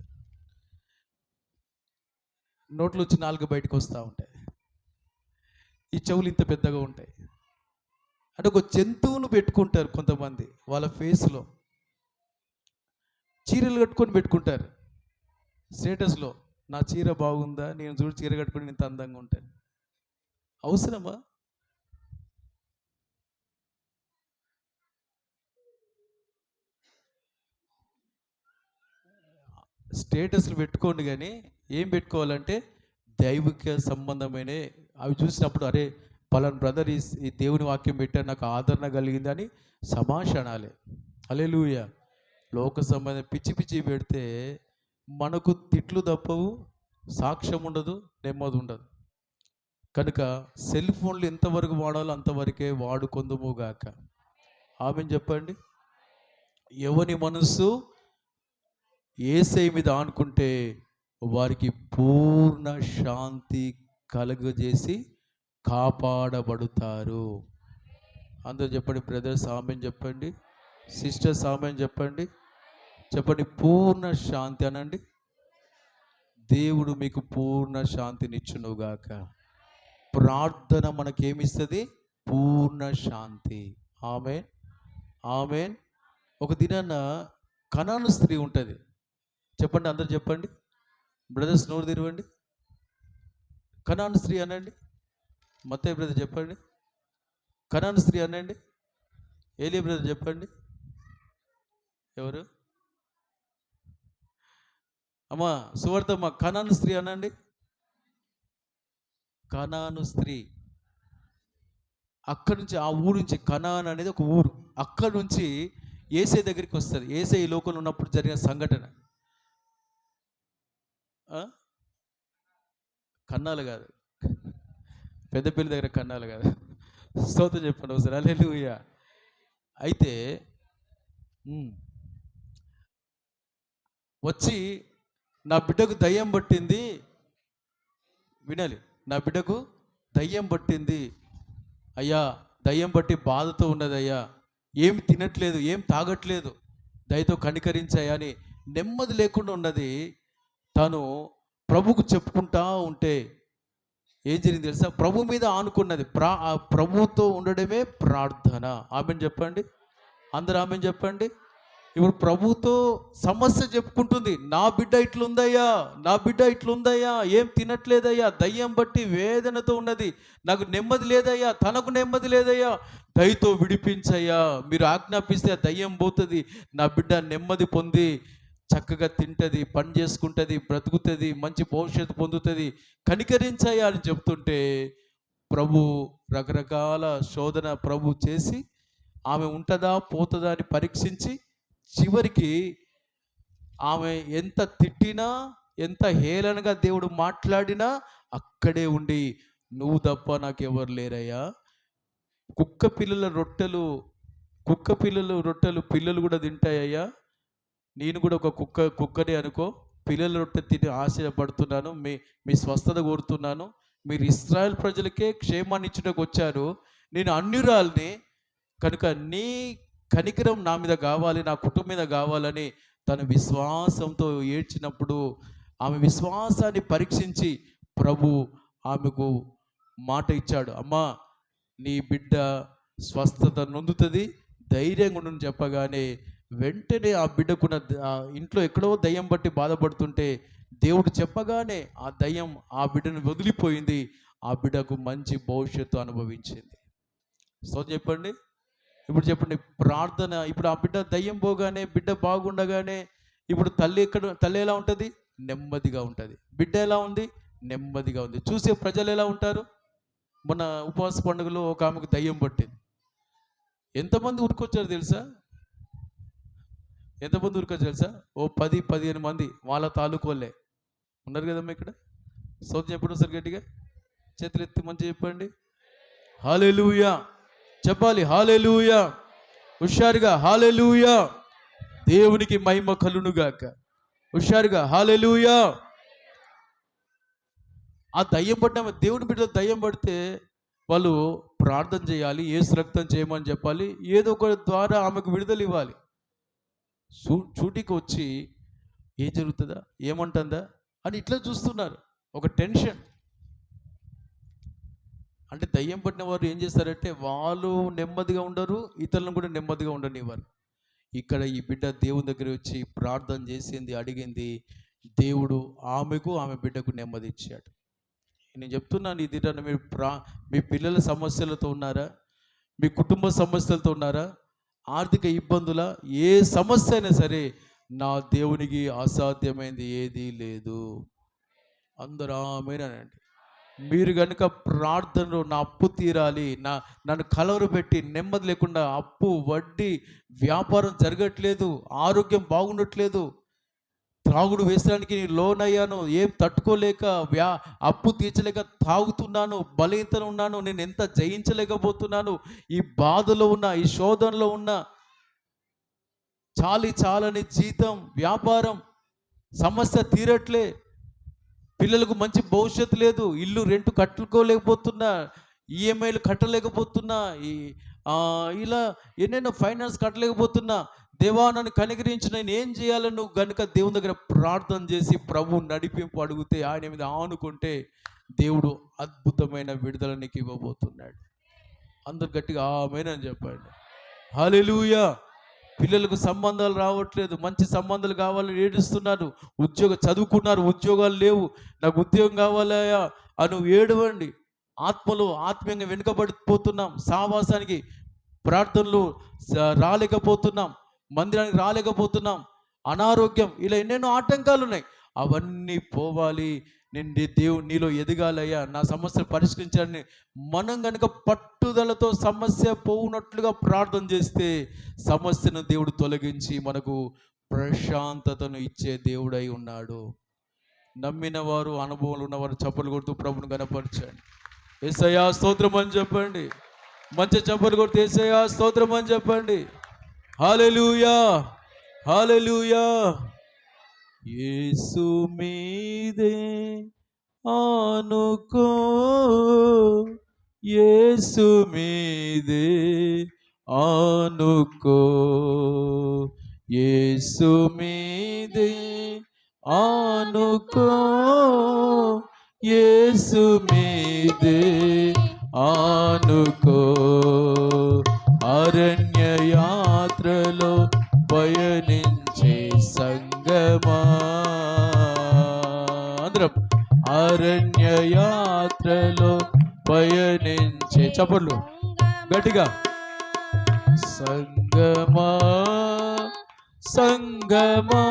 నోట్లో వచ్చి నాలుగు బయటకు వస్తూ ఉంటాయి, ఈ చెవులు ఇంత పెద్దగా ఉంటాయి. అంటే ఒక జంతువును పెట్టుకుంటారు కొంతమంది వాళ్ళ ఫేస్లో, చీరలు కట్టుకొని పెట్టుకుంటారు స్టేటస్లో, నా చీర బాగుందా, నేను చూడు చీర కట్టుకొని ఇంత అందంగా ఉంటాను. అవసరమా? స్టేటస్లు పెట్టుకోండి, కానీ ఏం పెట్టుకోవాలంటే దైవిక సంబంధమైన అవి చూసినప్పుడు అరే పలానా బ్రదర్ ఈ దేవుని వాక్యం పెట్టారు నాకు ఆదరణ కలిగిందని సమాషాణాలే. హల్లెలూయా. లోక సంబంధం పిచ్చి పిచ్చి పెడితే మనకు తిట్లు తప్పవు, సాక్ష్యం ఉండదు, నెమ్మది ఉండదు. కనుక సెల్ ఫోన్లు ఎంతవరకు వాడాలో అంతవరకే వాడుకొందుముగాక. ఆమెను చెప్పండి. ఎవని మనస్సు యేసయ్య మీద ఆనుకుంటే వారికి పూర్ణ శాంతి కలుగజేసి కాపాడబడతారు. అందరూ చెప్పండి బ్రదర్స్ ఆమెను చెప్పండి, సిస్టర్స్ ఆమెను చెప్పండి. చెప్పండి పూర్ణ శాంతి అనండి. దేవుడు మీకు పూర్ణ శాంతినిచ్చునుగాక. ప్రార్థన మనకేమిస్తుంది? పూర్ణ శాంతి. ఆమేన్, ఆమేన్. ఒక దినాన కనాను స్త్రీ ఉంటుంది. చెప్పండి అందరు చెప్పండి బ్రదర్స్, నోరు తెరవండి. కనాను స్త్రీ అనండి. మత్తయ్య బ్రదర్ చెప్పండి. కనాను స్త్రీ అనండి. ఏలియా బ్రదర్ చెప్పండి. ఎవరు? అమ్మా సువార్తమ్మ కనాను స్త్రీ అనండి. కనాను స్త్రీ. అక్కడి నుంచి ఆ ఊరు నుంచి, కనాన్ అనేది ఒక ఊరు, అక్కడి నుంచి యేసయ్య దగ్గరికి వస్తుంది. యేసయ్య ఈ లోకంలో ఉన్నప్పుడు జరిగిన సంఘటన. కన్నాలు కాదు, పెద్దపల్లి దగ్గర కన్నాలు కాదు. స్తోత్రం చెప్పండి ఒకసారి. హల్లెలూయా. అయితే వచ్చి నా బిడ్డకు దయ్యం పట్టింది, వినాలి, నా బిడ్డకు దయ్యం పట్టింది అయ్యా, దయ్యం పట్టి బాధతో ఉన్నదయ్యా, ఏం తినట్లేదు, ఏం తాగట్లేదు, దయతో కనికరించాయా అని నెమ్మది లేకుండా ఉన్నది. తను ప్రభుకు చెప్పుకుంటా ఉంటే ఏం జరిగింది తెలుసా? ప్రభు మీద ఆనుకున్నది. ప్రభుతో ఉండడమే ప్రార్థన. ఆమెను చెప్పండి అందరూ, ఆమెను చెప్పండి. ఇప్పుడు ప్రభుతో సమస్య చెప్పుకుంటుంది. నా బిడ్డ ఇట్లుందయ్యా, నా బిడ్డ ఇట్లుందయ్యా, ఏం తినట్లేదయ్యా, దయ్యం బట్టి వేదనతో ఉన్నది, నాకు నెమ్మది లేదయ్యా, తనకు నెమ్మది లేదయ్యా, దయతో విడిపించయ్యా, మీరు ఆజ్ఞాపిస్తే ఆ దయ్యం పోతుంది, నా బిడ్డ నెమ్మది పొంది చక్కగా తింటుంది, పని చేసుకుంటుంది, బ్రతుకుతుంది, మంచి భవిష్యత్తు పొందుతుంది, కనికరించయ్యా అని చెప్తుంటే ప్రభు రకరకాల శోధన ప్రభు చేసి ఆమె ఉంటుందా పోతుందా అని పరీక్షించి చివరికి ఆమె ఎంత తిట్టినా, ఎంత హేళనగా దేవుడు మాట్లాడినా అక్కడే ఉండి నువ్వు తప్ప నాకెవరు లేరయ్యా, కుక్క పిల్లల రొట్టెలు పిల్లలు కూడా తింటాయ్యా, నేను కూడా ఒక కుక్కని అనుకో, పిల్లల రొట్టె తిని ఆశపడుతున్నాను, మీ స్వస్థత కోరుతున్నాను, మీరు ఇశ్రాయేల్ ప్రజలకే క్షేమాన్ని ఇచ్చుటకు వచ్చారు, నేను అన్యురాల్ని, కనుక నీ కనికరం నా మీద కావాలి, నా కుటుంబం మీద కావాలని తన విశ్వాసంతో ఏడ్చినప్పుడు ఆమె విశ్వాసాన్ని పరీక్షించి ప్రభు ఆమెకు మాట ఇచ్చాడు. అమ్మా నీ బిడ్డ స్వస్థత నొందుతుంది, ధైర్యంగా ఉండని చెప్పగానే వెంటనే ఆ బిడ్డకున్న ఇంట్లో ఎక్కడో దయ్యం బట్టి బాధపడుతుంటే దేవుడు చెప్పగానే ఆ దయ్యం ఆ బిడ్డను వదిలిపోయింది. ఆ బిడ్డకు మంచి భవిష్యత్తు అనుభవించింది. సో చెప్పండి, ఇప్పుడు చెప్పండి ప్రార్థన. ఇప్పుడు ఆ బిడ్డ దయ్యం పోగానే, బిడ్డ బాగుండగానే ఇప్పుడు తల్లి ఎలా ఉంటుంది? నెమ్మదిగా ఉంటుంది. బిడ్డ ఎలా ఉంది? నెమ్మదిగా ఉంది. చూసే ప్రజలు ఎలా ఉంటారు? మొన్న ఉపవాస పండుగలో ఒక ఆమెకు దయ్యం పట్టింది. ఎంతమంది ఉరికొచ్చారు తెలుసా? ఎంతమంది ఉరికొచ్చారు తెలుసా? ఓ 10-15 మంది వాళ్ళ తాలూకు వాళ్ళే ఉన్నారు కదమ్మా ఇక్కడ. సౌత్ చెప్పండి సార్ గట్టిగా, చేతులు ఎత్తి మంచిగా చెప్పండి హల్లెలూయా. చెప్పాలి హల్లెలూయా, హుషారుగా హల్లెలూయా, దేవునికి మహిమ కలుగునుగాక. హుషారుగా హల్లెలూయా. ఆ దయ్యం పడిన దేవుని బిడ్డలు దయ్యం పడితే వాళ్ళు ప్రార్థన చేయాలి, యేసు రక్తం చేయమని చెప్పాలి, ఏదో ఒక ద్వారా ఆమెకు విడుదల ఇవ్వాలి. చూటికి వచ్చి ఏం జరుగుతుందా, ఏమంటుందా అని ఇట్లా చూస్తున్నారు. ఒక టెన్షన్. అంటే దయ్యం పట్టిన వారు ఏం చేస్తారంటే వాళ్ళు నెమ్మదిగా ఉండరు, ఇతరులను కూడా నెమ్మదిగా ఉండనివ్వరు. ఇక్కడ ఈ బిడ్డ దేవుని దగ్గర వచ్చి ప్రార్థన చేసింది, అడిగింది, దేవుడు ఆమెకు ఆమె బిడ్డకు నెమ్మది ఇచ్చాడు. నేను చెప్తున్నాను, ఇది మీరు మీ పిల్లల సమస్యలతో ఉన్నారా, మీ కుటుంబ సమస్యలతో ఉన్నారా, ఆర్థిక ఇబ్బందుల ఏ సమస్య అయినా సరే నా దేవునికి అసాధ్యమైంది ఏదీ లేదు. అందరూ ఆమేనండి. మీరు కనుక ప్రార్థనలో నా అప్పు తీరాలి, నన్ను కలవరపెట్టి నెమ్మది లేకుండా అప్పు, వడ్డీ, వ్యాపారం జరగట్లేదు, ఆరోగ్యం బాగుండట్లేదు, త్రాగుడు వ్యసనానికి లోనయ్యాను, ఏం తట్టుకోలేక అప్పు తీర్చలేక తాగుతున్నాను, బలహీనతలో ఉన్నాను, నేను ఎంత జయించలేకపోతున్నాను, ఈ బాధలో ఉన్న, ఈ శోధనలో ఉన్న, చాలని జీతం, వ్యాపారం, సమస్య తీరట్లే, పిల్లలకు మంచి భవిష్యత్తు లేదు, ఇల్లు రెంట్ కట్టుకోలేకపోతున్నా, ఈఎంఐలు కట్టలేకపోతున్నా, ఇలా ఎన్నెన్నో ఫైనాన్స్ కట్టలేకపోతున్నా, దేవా నన్ను కనికరించి నేను ఏం చేయాలని నువ్వు గనుక దేవుని దగ్గర ప్రార్థన చేసి ప్రభు నడిపింపు అడిగితే, ఆయన మీద ఆనుకుంటే దేవుడు అద్భుతమైన విడుదల నీకు ఇవ్వబోతున్నాడు. అందరు గట్టిగా ఆమేనని చెప్పండి. హల్లెలూయా. పిల్లలకు సంబంధాలు రావట్లేదు, మంచి సంబంధాలు కావాలని ఏడుస్తున్నారు, చదువుకున్నారు, ఉద్యోగాలు లేవు, నాకు ఉద్యోగం కావాలయా అని ఏడవండి. ఆత్మీయంగా వెనుకబడిపోతున్నాం, సావాసానికి ప్రార్థనలు రాలేకపోతున్నాం, మందిరానికి రాలేకపోతున్నాం, అనారోగ్యం, ఇలా ఎన్నెన్నో ఆటంకాలు ఉన్నాయి. అవన్నీ పోవాలి, నేను నీలో ఎదగాలయ్యా, నా సమస్యను పరిష్కరించాలని మనం కనుక పట్టుదలతో సమస్య పోవునట్లుగా ప్రార్థన చేస్తే సమస్యను దేవుడు తొలగించి మనకు ప్రశాంతతను ఇచ్చే దేవుడై ఉన్నాడు. నమ్మిన వారు, అనుభవాలు ఉన్నవారు చప్పలు కొడుతూ ప్రభుని కనపరచండి. యేసయ్యా స్తోత్రం అని చెప్పండి. మంచి చప్పలు కొడుతూ యేసయ్యా స్తోత్రం అని చెప్పండి. హల్లెలూయా, హల్లెలూయా. యేసు మీదే ఆనుకో, యేసు మీదే ఆనుకో, యేసు మీదే ఆనుకో, యేసు మీదే ఆనుకో. అరణ్య యాత్రలో పయనించే సంగమా, అందరం అరణ్య యాత్రలో పయనించే చప్పట్లు గట్టిగా. సంగమా సంగమా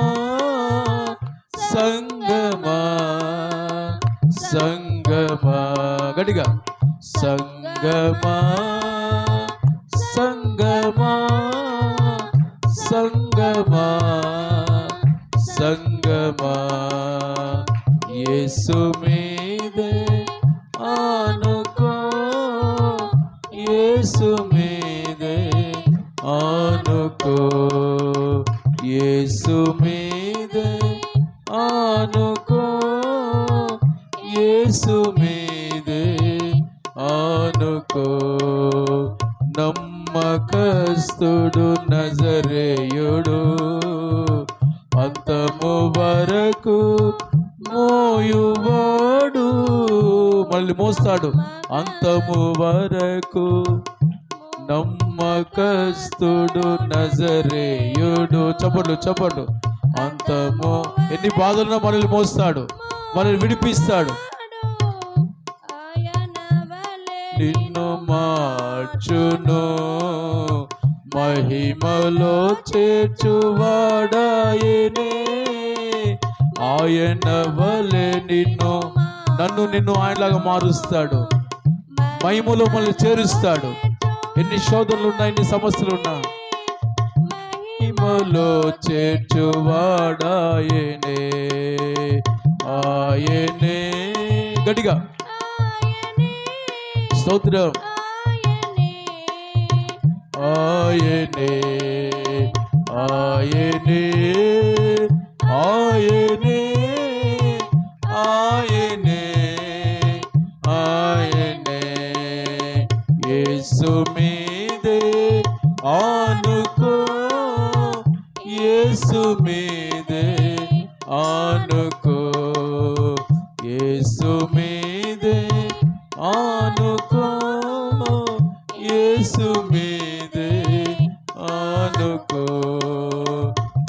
సంగమా సంగమా గట్టిగా. సంగమా సంగమా సంగమా సంగమా, యేసు మీదే ఆనుకో, యేసు మీదే ఆనుకో, యేసు మీదే ఆనుకో, యేసు మీదే ఆనుకో. నమ్మకస్తుడు నజరేయుడు, అంతము వరకు మోయువాడు, మళ్ళీ మోస్తాడు అంతము వరకు. నమ్మకస్తుడు నజరేయుడు, చప్పట్లు. అంతము, ఎన్ని బాధలున్నా మనల్ని మోస్తాడు, మనల్ని విడిపిస్తాడు, నిన్ను మార్చును, మహిమలో చేర్చువాడాయనే. ఆయన వలె నిన్ను ఆయనలాగా మారుస్తాడు, మహిమలో మనల్ని చేరుస్తాడు. ఎన్ని శోధనలు ఉన్నా, ఎన్ని సమస్యలు ఉన్నా, మహిమలో చేర్చువాడాయనే, ఆయనే. గట్టిగా స్తోత్రం. ఆయనే ఆయనే ఆయనే ఆయనే ఆయనే, యేసు మీదే ఆనుకో, యేసు మీదే ఆనుకో, యేసు మీదే ఆనుకో, యేసు మీదే ఆనుకో,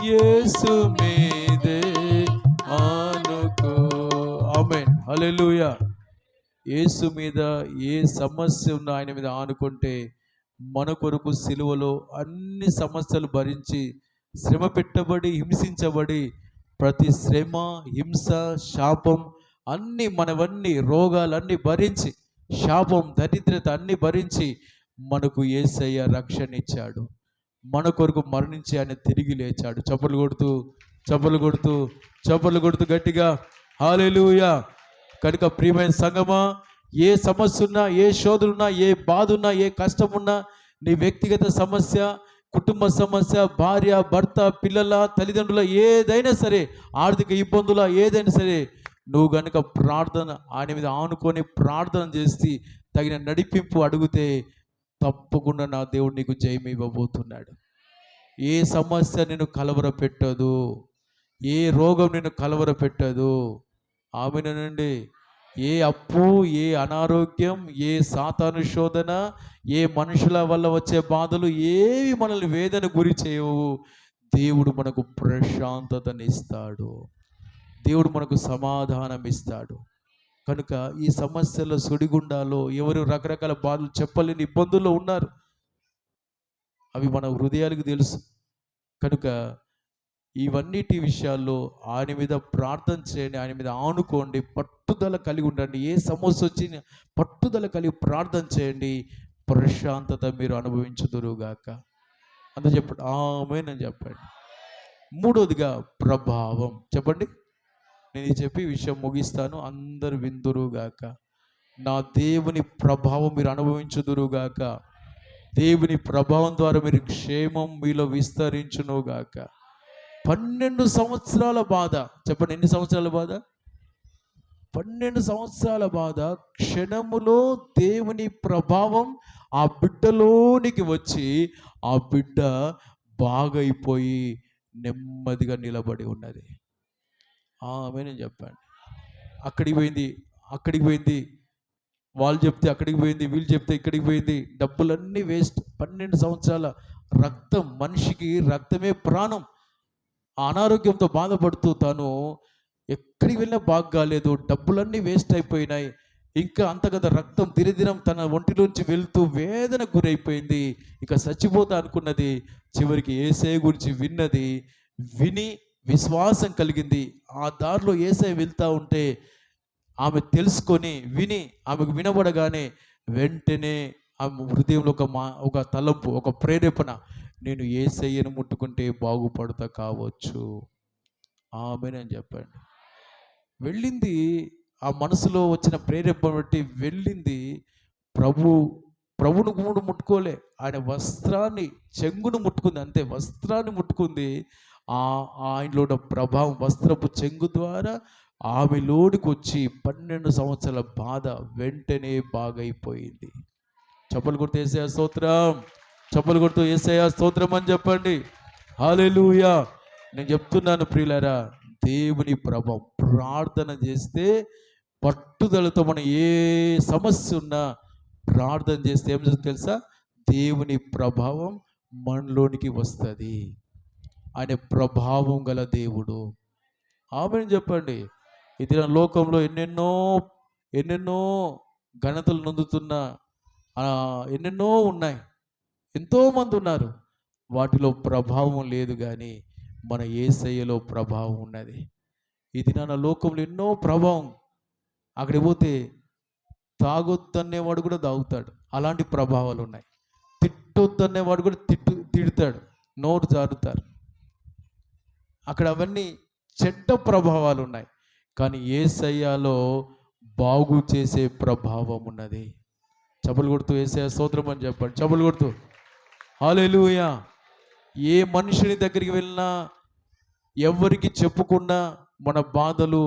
యేసు మీదే ఆనుకో. ఆమేన్, హల్లెలూయా. యేసు మీద ఏ సమస్య ఉన్నా ఆయన మీద ఆనుకుంటే మన కొరకు సిలువలో అన్ని సమస్యలు భరించి శ్రమ పెట్టబడి హింసించబడి ప్రతి శ్రమ, హింస, శాపం అన్నీ మనవన్నీ రోగాలన్నీ భరించి, శాపం, దరిద్రత అన్నీ భరించి మనకు యేసయ్య రక్షణ ఇచ్చాడు. మన కొరకు మరణించి ఆయన తిరిగి లేచాడు. చప్పలు కొడుతూ చప్పలు కొడుతూ చప్పలు కొడుతూ గట్టిగా హల్లెలూయా. కనుక ప్రియమైన సంగమా, ఏ సమస్య ఉన్నా, ఏ శోధన ఉన్నా, ఏ బాధ ఉన్నా, ఏ కష్టం ఉన్నా, నీ వ్యక్తిగత సమస్య, కుటుంబ సమస్య, భార్య, భర్త, పిల్లల, తల్లిదండ్రుల ఏదైనా సరే, ఆర్థిక ఇబ్బందుల ఏదైనా సరే, నువ్వు గనుక ప్రార్థన ఆయన మీద ఆనుకొని ప్రార్థన చేసి తగిన నడిపింపు అడిగితే తప్పకుండా నా దేవుడు నీకు జయం ఇవ్వబోతున్నాడు. ఏ సమస్య నిన్ను కలవరపెట్టదు, ఏ రోగం నిన్ను కలవరపెట్టదు. ఆమెనండి. ఏ అప్పు, ఏ అనారోగ్యం, ఏ సాతాను శోధన, ఏ మనుషుల వల్ల వచ్చే బాధలు ఏవి మనల్ని వేదన గురి చేయవు. దేవుడు మనకు ప్రశాంతతని ఇస్తాడు. దేవుడు మనకు సమాధానం ఇస్తాడు. కనుక ఈ సమస్యల సుడిగుండాలో ఎవరు రకరకాల బాధలు చెప్పలేని ఇబ్బందుల్లో ఉన్నారు. అవి మన హృదయాలకు తెలుసు. కనుక ఇవన్నిటి విషయాల్లో ఆయన మీద ప్రార్థన చేయండి, ఆయన మీద ఆనుకోండి, పట్టుదల కలిగి ఉండండి. ఏ సమస్య వచ్చిన పట్టుదల కలిగి ప్రార్థన చేయండి, ప్రశాంతత మీరు అనుభవించుదురుగాక. అంత చెప్పండి, ఆమేన్ అని చెప్పండి. మూడోదిగా ప్రభావం. చెప్పండి, నేను ఇది చెప్పి విషయం ముగిస్తాను, అందరు విందురుగాక. నా దేవుని ప్రభావం మీరు అనుభవించుదురుగాక. దేవుని ప్రభావం ద్వారా మీరు క్షేమం మీలో విస్తరించునుగాక. 12 సంవత్సరాల బాధ. చెప్పండి, ఎన్ని సంవత్సరాల బాధ? 12 సంవత్సరాల బాధ. క్షణములో దేవుని ప్రభావం ఆ బిడ్డలోనికి వచ్చి ఆ బిడ్డ బాగైపోయి నెమ్మదిగా నిలబడి ఉన్నది. ఆమేన్ చెప్పండి. అక్కడికి పోయింది, వాళ్ళు చెప్తే అక్కడికి పోయింది, వీళ్ళు చెప్తే ఇక్కడికి పోయింది, డబ్బులన్నీ వేస్ట్. 12 సంవత్సరాల రక్తం, మనిషికి రక్తమే ప్రాణం. ఆ అనారోగ్యంతో బాధపడుతూ తాను ఎక్కడికి వెళ్ళినా బాగా కాలేదు, డబ్బులన్నీ వేస్ట్ అయిపోయినాయి. ఇంకా అంత కదా రక్తం దినదినం తన ఒంటిలోంచి వెళ్తూ వేదన గురైపోయింది. ఇక చచ్చిపోతా అనుకున్నది. చివరికి యేసయ్య గురించి విని విశ్వాసం కలిగింది. ఆ దారిలో యేసయ్య వెళ్తూ ఉంటే ఆమె తెలుసుకొని విని ఆమెకు వినబడగానే వెంటనే ఆమె హృదయంలో ఒక తలంపు, ఒక ప్రేరేపణ, నేను యేసయ్యను ముట్టుకుంటే బాగుపడతా కావచ్చు. ఆమేన్ అని చెప్పండి. వెళ్ళింది, ఆ మనసులో వచ్చిన ప్రేరేపణ బట్టి వెళ్ళింది. ప్రభువును కూడా ముట్టుకోలే, ఆయన వస్త్రాన్ని, చెంగును ముట్టుకుంది. అంతే, వస్త్రాన్ని ముట్టుకుంది. ఆయనలో ఉన్న ప్రభావం వస్త్రపు చెంగు ద్వారా ఆమెలోనికి వచ్చి 12 సంవత్సరాల బాధ వెంటనే బాగైపోయింది. చప్పలు కొడుతూ యేసయ్య స్తోత్రం, చప్పలు కొడుతూ యేసయ్య స్తోత్రం అని చెప్పండి. హల్లెలూయా. నేను చెప్తున్నాను ప్రియులారా, దేవుని ప్రభావం. ప్రార్థన చేస్తే పట్టుదలతో మనం ఏ సమస్య ఉన్నా ప్రార్థన చేస్తే ఏం చేస్తుంది తెలుసా? దేవుని ప్రభావం మనలోనికి వస్తుంది. ఆయన ప్రభావం గల దేవుడు. ఆమేన్ చెప్పండి. ఇది లోకంలో ఎన్నెన్నో ఘనతలు నొందుతున్న ఎన్నెన్నో ఉన్నాయి, ఎంతోమంది ఉన్నారు. వాటిలో ప్రభావం లేదు, కానీ మన యేసయ్యలో ప్రభావం ఉన్నది. ఇది నా లోకంలో ఎన్నో ప్రభావం. అక్కడికి పోతే తాగొద్దనేవాడు కూడా తాగుతాడు, అలాంటి ప్రభావాలు ఉన్నాయి. తిట్టొద్దనేవాడు కూడా తిడతాడు, నోరు జారుతారు. అక్కడ అవన్నీ చెడ్డ ప్రభావాలు ఉన్నాయి. కానీ యేసయ్యలో బాగు చేసే ప్రభావం ఉన్నది. చప్పలు కొడుతూ యేసయ్య స్తోత్రం అని చెప్పండి. చప్పలు కొడుతూ హల్లెలూయా. ఏ మనుషుని దగ్గరికి వెళ్ళినా, ఎవరికి చెప్పకుండా మన బాధలు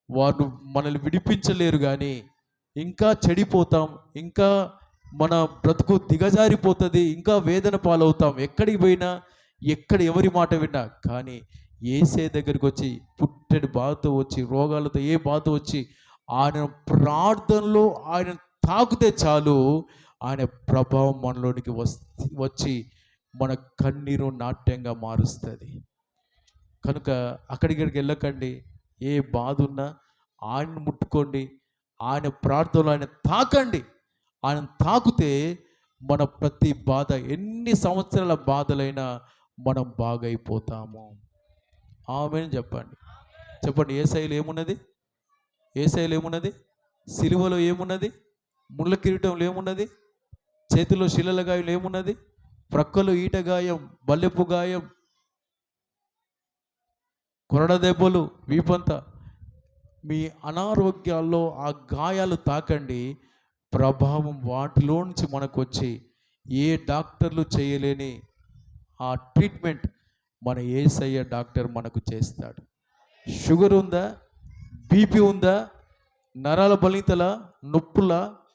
వారు మనల్ని విడిపించలేరు, కానీ ఇంకా చెడిపోతాం, ఇంకా మన బ్రతుకు దిగజారిపోతుంది, ఇంకా వేదన పాలవుతాం. ఎక్కడికి పోయినా, ఎవరి మాట విన్నా, కానీ యేసయ్య దగ్గరికి వచ్చి పుట్టెడు బాధతో వచ్చి, రోగాలతో ఏ బాధ వచ్చి ఆయన ప్రార్థనలో ఆయన తాకితే చాలు, ఆయన ప్రభావం మనలోనికి వచ్చి మన కన్నీరు నాట్యంగా మారుస్తుంది. కనుక అక్కడికి వెళ్ళకండి. ఏ బాధ ఉన్నా ఆయన్ని ముట్టుకోండి, ఆయన ప్రార్థనలో ఆయన తాకండి. ఆయన తాకితే మన ప్రతి బాధ, ఎన్ని సంవత్సరాల బాధలైనా మనం బాగైపోతాము. ఆమేన్ చెప్పండి. చెప్పండి, యేసయ్యలో ఏమున్నది? యేసయ్యలో ఏమున్నది? సిలువలో ఏమున్నది? ముళ్ళ కిరీటంలో ఏమున్నది? చేతిలో శిలల గాయం ఏమున్నది? ప్రక్కలో ఈట గాయం, బల్లెపు గాయం, కొరడ దెబ్బలు, వీపంతా. మీ అనారోగ్యాల్లో ఆ గాయాలు తాకండి, ప్రభావం వాటిలోంచి మనకు వచ్చి ఏ డాక్టర్లు చేయలేని ఆ ట్రీట్మెంట్ మన యేసయ్య డాక్టర్ మనకు చేస్తాడు. షుగర్ ఉందా, బీపీ ఉందా, నరాల బలితల, నొప్పుల,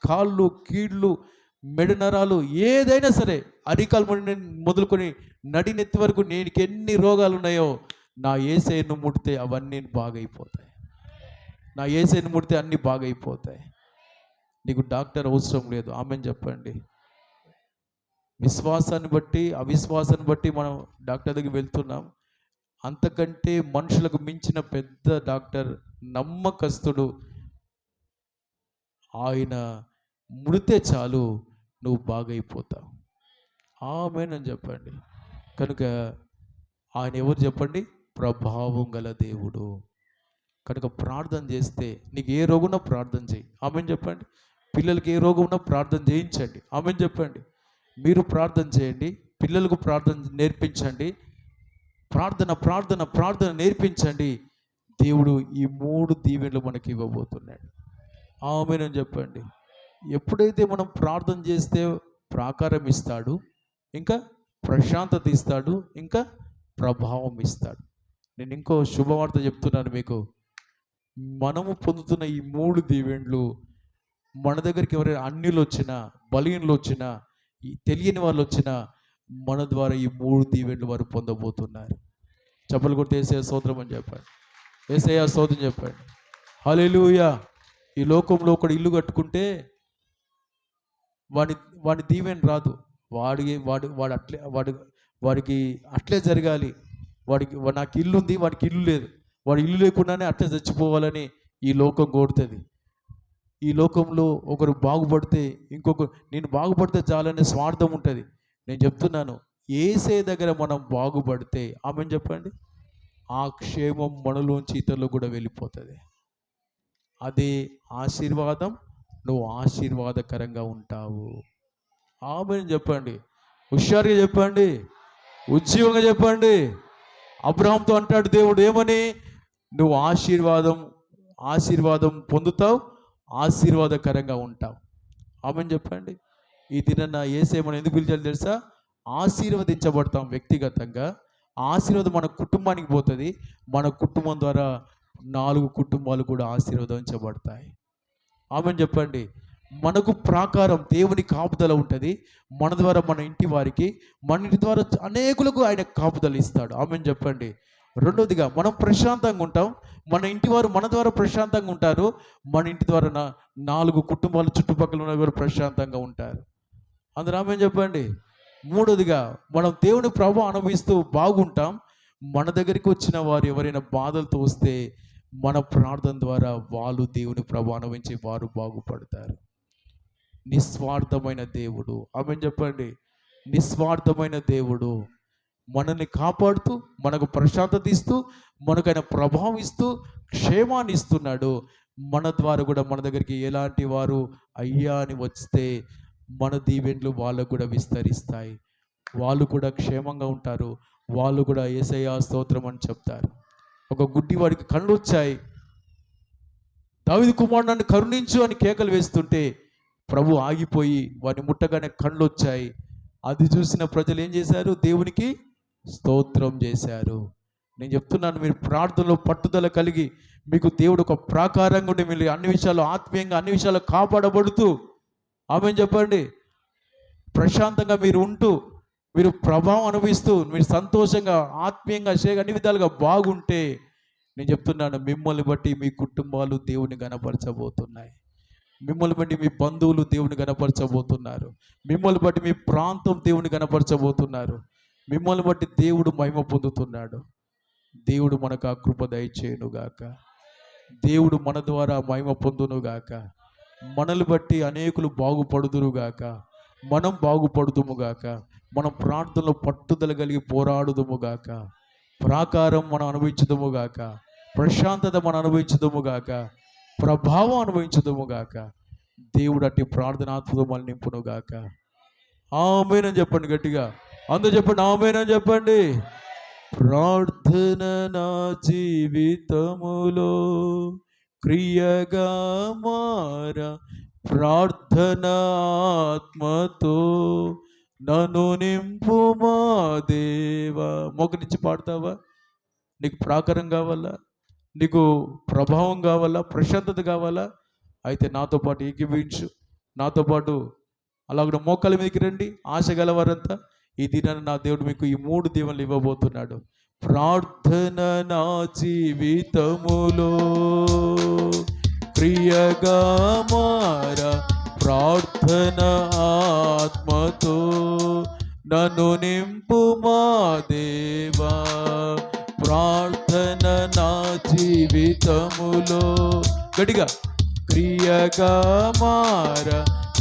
కాళ్ళు, కీళ్ళు, మెడ నరాలు, ఏదైనా సరే, అరికాలు మొదలుకొని నడినెత్తి వరకు నీకు ఎన్ని రోగాలు ఉన్నాయో నా యేసయ్యను ముడితే అవన్నీ బాగైపోతాయి. నా యేసయ్యను ముడితే అన్నీ బాగైపోతాయి. నీకు డాక్టర్ అవసరం లేదు. ఆమెన్ చెప్పండి. విశ్వాసాన్ని బట్టి అవిశ్వాసాన్ని బట్టి మనం డాక్టర్ దగ్గరికి వెళ్తున్నాం. అంతకంటే మనుషులకు మించిన పెద్ద డాక్టర్, నమ్మకస్తుడు. ఆయన ముడితే చాలు నువ్వు బాగైపోతావు. ఆమేన్ అని చెప్పండి. కనుక ఆయన ఎవరు చెప్పండి? ప్రభావం గల దేవుడు. కనుక ప్రార్థన చేస్తే నీకు ఏ రోగం ఉన్నా ప్రార్థన చేయి. ఆమేన్ చెప్పండి. పిల్లలకి ఏ రోగం ఉన్నా ప్రార్థన చేయించండి. ఆమేన్ చెప్పండి. మీరు ప్రార్థన చేయండి, పిల్లలకు ప్రార్థన నేర్పించండి. ప్రార్థన ప్రార్థన ప్రార్థన నేర్పించండి. దేవుడు ఈ 3 దీవెనలు మనకి ఇవ్వబోతున్నాడు. ఆమేన్ అని చెప్పండి. ఎప్పుడైతే మనం ప్రార్థన చేస్తే ప్రాకారం ఇస్తాడు, ఇంకా ప్రశాంతత ఇస్తాడు, ఇంకా ప్రభావం ఇస్తాడు. నేను ఇంకో శుభవార్త చెప్తున్నాను మీకు. మనము పొందుతున్న ఈ 3 దీవెనలు మన దగ్గరికి ఎవరైనా అన్యులు వచ్చినా, బలీనులు వచ్చినా, ఈ తెలియని వాళ్ళు వచ్చినా మన ద్వారా ఈ 3 దీవెనలు వారు పొందబోతున్నారు. చప్పలు కొట్టి యేసయ్య స్తోత్రం అని చెప్పండి. యేసయ్య స్తోత్రం చెప్పండి. హల్లెలూయా. ఈ లోకంలో ఒకడు ఇల్లు కట్టుకుంటే వాడి దీవెన రాదు. వాడికి అట్లే జరగాలి. నాకు ఇల్లు ఉంది, వాడికి ఇల్లు లేదు. వాడి ఇల్లు లేకుండానే అట్లే చచ్చిపోవాలని ఈ లోకం కోరుతుంది. ఈ లోకంలో ఒకరు బాగుపడితే నేను బాగుపడితే చాలనే స్వార్థం ఉంటుంది. నేను చెప్తున్నాను, యేసయ్య దగ్గర మనం బాగుపడితే, ఆమెన్ చెప్పండి, ఆ క్షేమం మనలోంచి ఇతరులు కూడా వెళ్ళిపోతుంది. అదే ఆశీర్వాదం. నువ్వు ఆశీర్వాదకరంగా ఉంటావు. ఆమెన్ చెప్పండి. హుషారుగా చెప్పండి, ఉజ్జీవంగా చెప్పండి. అబ్రహాంతో అంటాడు దేవుడు ఏమని? నువ్వు ఆశీర్వాదం పొందుతావు, ఆశీర్వాదకరంగా ఉంటావు. ఆమెన్ చెప్పండి. ఈ దినాన యేసయ్య మనం ఎందుకు పిలిచాలి తెలుసా? ఆశీర్వదించబడతాం వ్యక్తిగతంగా. ఆశీర్వాదం మన కుటుంబానికి పోతుంది. మన కుటుంబం ద్వారా 4 కుటుంబాలు కూడా ఆశీర్వదించబడతాయి. ఆమెన్ చెప్పండి. మనకు ప్రాకారం, దేవుని కాపుదల ఉంటుంది. మన ద్వారా మన ఇంటి వారికి, మన ఇంటి ద్వారా అనేకులకు ఆయన కాపుదల ఇస్తాడు. ఆమెన్ చెప్పండి. రెండోదిగా మనం ప్రశాంతంగా ఉంటాం. మన ఇంటి వారు మన ద్వారా ప్రశాంతంగా ఉంటారు. మన ఇంటి ద్వారా 4 కుటుంబాలు చుట్టుపక్కల ఉన్న వారు ప్రశాంతంగా ఉంటారు. అందరూ ఆమెన్ చెప్పండి. మూడోదిగా మనం దేవుని ప్రభావం అనుభవిస్తూ బాగుంటాం. మన దగ్గరికి వచ్చిన వారు ఎవరైనా బాధలతో వస్తే మన ప్రార్థన ద్వారా వాళ్ళు దేవుని ప్రభావం అనుభవించి వారు బాగుపడతారు. నిస్వార్థమైన దేవుడు. ఆమెన్ చెప్పండి. నిస్వార్థమైన దేవుడు మనల్ని కాపాడుతూ, మనకు ప్రశాంతత ఇస్తూ, మనకైనా ప్రభావం ఇస్తూ, క్షేమాన్ని ఇస్తున్నాడు. మన ద్వారా కూడా మన దగ్గరికి ఎలాంటి వారు అయ్యా అని వస్తే మన దీవెనలు వాళ్ళకు కూడా విస్తరిస్తాయి. వాళ్ళు కూడా క్షేమంగా ఉంటారు. వాళ్ళు కూడా యేసయ్య స్తోత్రం అని చెప్తారు. ఒక గుడ్డివాడికి కళ్ళు వచ్చాయి. దావీదు కుమారుడు నన్ను కరుణించు అని కేకలు వేస్తుంటే ప్రభు ఆగిపోయి వాడిని ముట్టగానే కళ్ళు వచ్చాయి. అది చూసిన ప్రజలు ఏం చేశారు? దేవునికి స్తోత్రం చేశారు. నేను చెప్తున్నాను, మీరు ప్రార్థనలో పట్టుదల కలిగి మీకు దేవుడు ఒక ప్రాకారంగా ఉండి మీరు అన్ని విషయాలు ఆత్మీయంగా అన్ని విషయాలు కాపాడబడుతూ, ఆమేన్ చెప్పండి, ప్రశాంతంగా మీరు ఉంటూ, మీరు ప్రభావం అనుభవిస్తూ, మీరు సంతోషంగా ఆత్మీయంగా అన్ని విధాలుగా బాగుంటే, నేను చెప్తున్నాను, మిమ్మల్ని బట్టి మీ కుటుంబాలు దేవుని గణపరచబోతున్నాయి. మిమ్మల్ని బట్టి మీ బంధువులు దేవుని గణపరచబోతున్నారు. మిమ్మల్ని బట్టి మీ ప్రాంతం దేవుని గణపరచబోతున్నారు. మిమ్మల్ని బట్టి దేవుడు మహిమ పొందుతున్నాడు. దేవుడు మనకు ఆ కృప దయచేయునుగాక. దేవుడు మన ద్వారా మహిమ పొందునుగాక. మనల్ని బట్టి అనేకులు బాగుపడుదురుగాక. మనం బాగుపడుదుముగాక, మనం ప్రార్థనలో పట్టుదల కలిగి పోరాడుదుముగాక, ప్రాకారం మనం అనుభవించుదుముగాక, ప్రశాంతత మనం అనుభవించుదుముగాక, ప్రభావం అనుభవించుదుముగాక. దేవుడు అట్టి ప్రార్థనాత్మతో మనం నింపునుగాక. ఆమేన్ అని చెప్పండి గట్టిగా, అందరూ చెప్పండి ఆమేన్ అని చెప్పండి. ప్రార్థన నా జీవితములో క్రియగా మార, ప్రార్థన ఆత్మతో నన్ను నింపు మా దేవా. మోకరించి పాడతావా? నీకు ప్రాకారం కావాలా? నీకు ప్రభావం కావాలా? ప్రశాంతత కావాలా? అయితే నాతో పాటు ఏకీభవించు. నాతో పాటు అలాగే మోకాల మీదకి రండి. ఆశ గలవారంతా ఈ దినాన్ని నా దేవుడు మీకు ఈ 3 దీవెనలు ఇవ్వబోతున్నాడు. ప్రార్థన నా జీవితములో క్రియగా మార, ప్రార్థన ఆత్మతో నన్ను నింపు మా దేవా. ప్రార్థన నా జీవితములో గట్టిగా క్రియగా మార,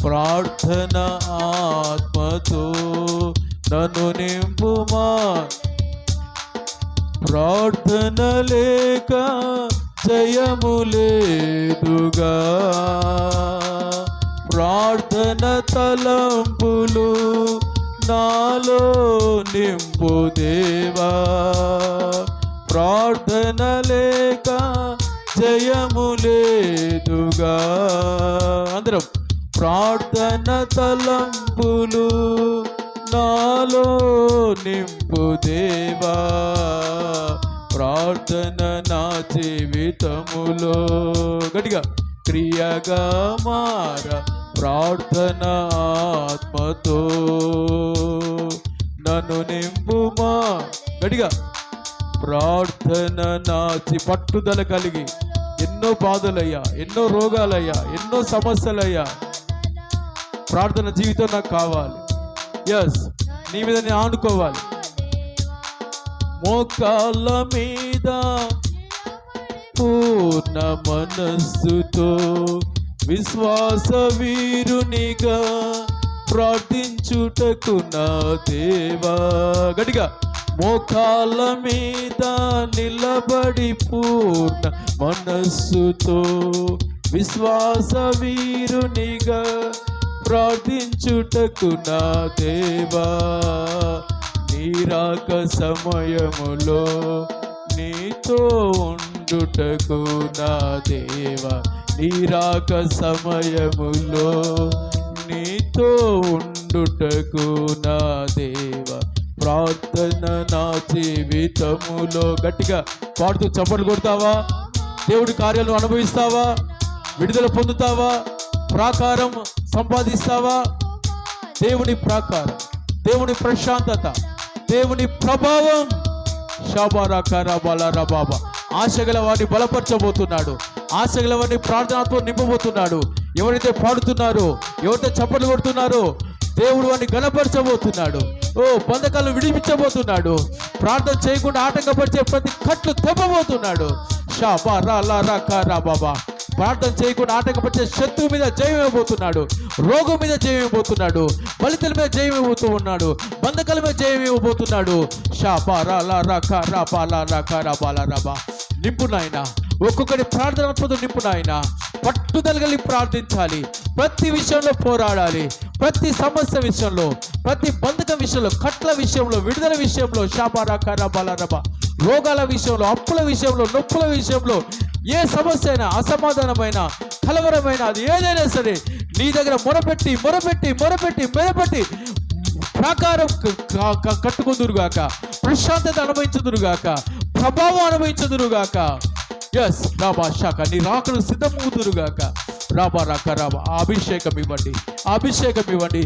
ప్రార్థన ఆత్మతో నన్ను నింపుమా. ప్రార్థన లేక జయము లేదుగా, ప్రార్థన తలంపులు నాలో నింపు దేవా. ప్రార్థన లేక జయము లేదుగా. అందరం ప్రార్థన తలంపులు నాలో నింపు దేవా. ప్రార్థన నా జీవితములో గట్టిగా క్రియగా మార, ప్రార్థన ఆత్మతో నన్ను నింపుమా. గట్టిగా ప్రార్థన నాచి పట్టుదల కలిగి, ఎన్నో బాధలయ్యా, ఎన్నో రోగాలయ్యా, ఎన్నో సమస్యలయ్యా, ప్రార్థన జీవితం నాకు కావాలి. ఎస్, నీ మీద నేను ఆనుకోవాలి. మోకాళ్ళ మీద పూర్ణ మనస్సుతో విశ్వాస వీరునిగా ప్రార్థించుటకు నా దేవా. గట్టిగా మోకాళ్ళ మీద నిలబడి పూర్ణ మనస్సుతో విశ్వాస వీరునిగా ప్రార్థించుటకు నా దేవా. నీరాక సమయములో నీతో ఉండుటకు నా దేవా. నీరాక సమయములో నీతో ఉండుటకు నా దేవా. ప్రార్థన నా జీవితములో గట్టిగా పాడుతూ చప్పట్లు కొడతావా? దేవుడి కార్యాలను అనుభవిస్తావా? విడుదల పొందుతావా? ప్రాకారం సంపాదిస్తావా? దేవుని ప్రాకారం, దేవుని ప్రశాంతత, దేవుని ప్రభావం. షాబారాకారా బాలారా బాబా. ఆశగల వారిని బలపరచబోతున్నాడు. ఆశగల వారిని ప్రార్థనతో నింపబోతున్నాడు. ఎవరైతే పాడుతున్నారో, ఎవరైతే చప్పట్లు కొడుతున్నారో, దేవుడు వారిని గణపరచబోతున్నాడు. ఓ బంధకాలను విడిపించబోతున్నాడు. ప్రార్థన చేయకుండా ఆటంకపరిచే ప్రతి కట్లు తెప్పబోతున్నాడు. షాబారా బాబా. ప్రార్థన చేయకుండా ఆటంకపరిచే శత్రువు మీద జయం ఇవ్వబోతున్నాడు. రోగం మీద జయం ఇవ్వబోతున్నాడు. బలితల మీద జయం ఇవ్వబోతూ ఉన్నాడు. బంధకాల మీద జయం ఇవ్వబోతున్నాడు. షాబారా. నింపు నాయన, ఒక్కొక్కరి ప్రార్థనాత్మతో నింపు నాయన. పట్టుదల కలిగి ప్రార్థించాలి. ప్రతి విషయంలో పోరాడాలి. ప్రతి సమస్య విషయంలో, ప్రతి బంధకం విషయంలో, కట్ల విషయంలో, విడుదల విషయంలో, షాబారాకారాబాలారబా. రోగాల విషయంలో, అప్పుల విషయంలో, నొప్పుల విషయంలో, ఏ సమస్య అయినా, అసమాధానమైన, కలవరమైన, అది ఏదైనా సరే నీ దగ్గర మొరపెట్టి ప్రాకారం కట్టుకుందురుగాక, ప్రశాంతత అనుభవించుదురుగాక, ప్రభావం అనుభవించుదురుగాక. ఎస్ రాబా శాఖ నీ రాకను సిద్ధమవుదురుగాక. రాబా అభిషేకం ఇవ్వండి.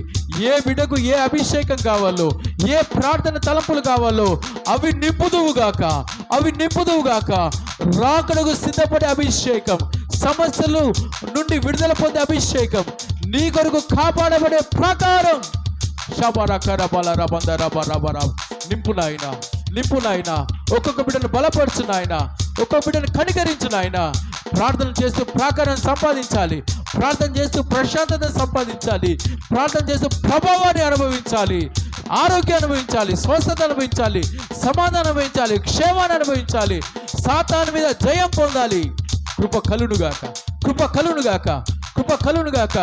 ఏ బిడ్డకు ఏ అభిషేకం కావాలో, ఏ ప్రార్థన తలంపులు కావాలో అవి నింపుదువుగాక. రాకడకు సిద్ధపడే అభిషేకం, సమస్యలు నుండి విడుదల పొందే అభిషేకం, నీ కొరకు కాపాడబడే ప్రకారం. నింపు నాయన. ఒక్కొక్క బిడ్డను బలపరచు నాయన. ఒక్కొక్క బిడ్డను కనికరించు నాయన. ప్రార్థన చేస్తూ ప్రాకారాన్ని సంపాదించాలి, ప్రార్థన చేస్తూ ప్రశాంతత సంపాదించాలి, ప్రార్థన చేస్తూ ప్రభావాన్ని అనుభవించాలి, ఆరోగ్యం అనుభవించాలి, స్వస్థత అనుభవించాలి, సమాధానం అనుభవించాలి, క్షేమాన్ని అనుభవించాలి, సాతాను మీద జయం పొందాలి. కృప కలునుగాక, కృప కలునుగాక, కృప కలునుగాక.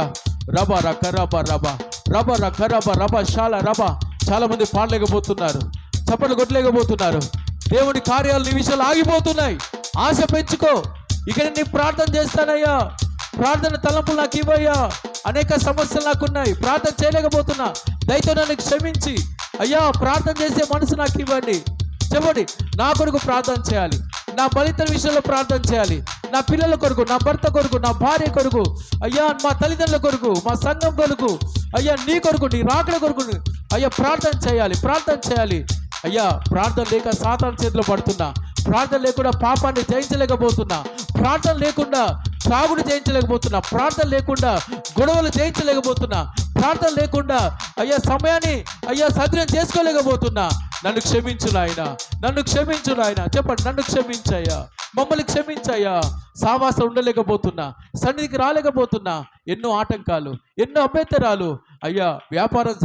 రబ రక రబ రబ రబ రక రబ రబ శాల రబ. చాలా మంది పాడలేకపోతున్నారు, చప్పట్లు కొట్టలేకపోతున్నారు. దేవుని కార్యాలు నీ విషయాలు ఆగిపోతున్నాయి. ఆశ పెంచుకో. ఇక నేను ప్రార్థన చేస్తానయ్యా, ప్రార్థన తలంపులు నాకు ఇవ్వయ్యా, అనేక సమస్యలు నాకున్నాయి, ప్రార్థన చేయలేకపోతున్నా, దయతో నన్ను క్షమించి అయ్యా ప్రార్థన చేసే మనసు నాకు ఇవ్వండి. చెప్పండి, నా కొరకు ప్రార్థన చేయాలి, నా ఫలితం విషయంలో ప్రార్థన చేయాలి, నా పిల్లల కొరకు, నా భర్త కొరకు, నా భార్య కొరకు, అయ్యా మా తల్లిదండ్రుల కొరకు, మా సంఘం కొరకు, అయ్యా నీ కొరకు, నీ రాకడ కొరకు అయ్యా ప్రార్థన చేయాలి, ప్రార్థన చేయాలి. అయ్యా ప్రార్థన లేక సాతాను చేతిలో పడుతున్నా, ప్రార్థన లేకుండా పాపాన్ని జయించలేకపోతున్నా, ప్రార్థన లేకుండా త్రాగుడు జయించలేకపోతున్నా, ప్రార్థన లేకుండా గొడవలు జయించలేకపోతున్నా, ప్రార్థన లేకుండా అయ్యా సమయాన్ని అయ్యా సద్వినియోగం చేసుకోలేకపోతున్నా. నన్ను క్షమించు నాయన, నన్ను క్షమించు నాయన. చెప్పండి, నన్ను క్షమించయ్యా, మమ్మల్ని క్షమించయ్యా. సావాసం ఉండలేకపోతున్నా, సన్నిధికి రాలేకపోతున్నా, ఎన్నో ఆటంకాలు, ఎన్నో అభ్యంతరాలు. అయ్యా వ్యాపారం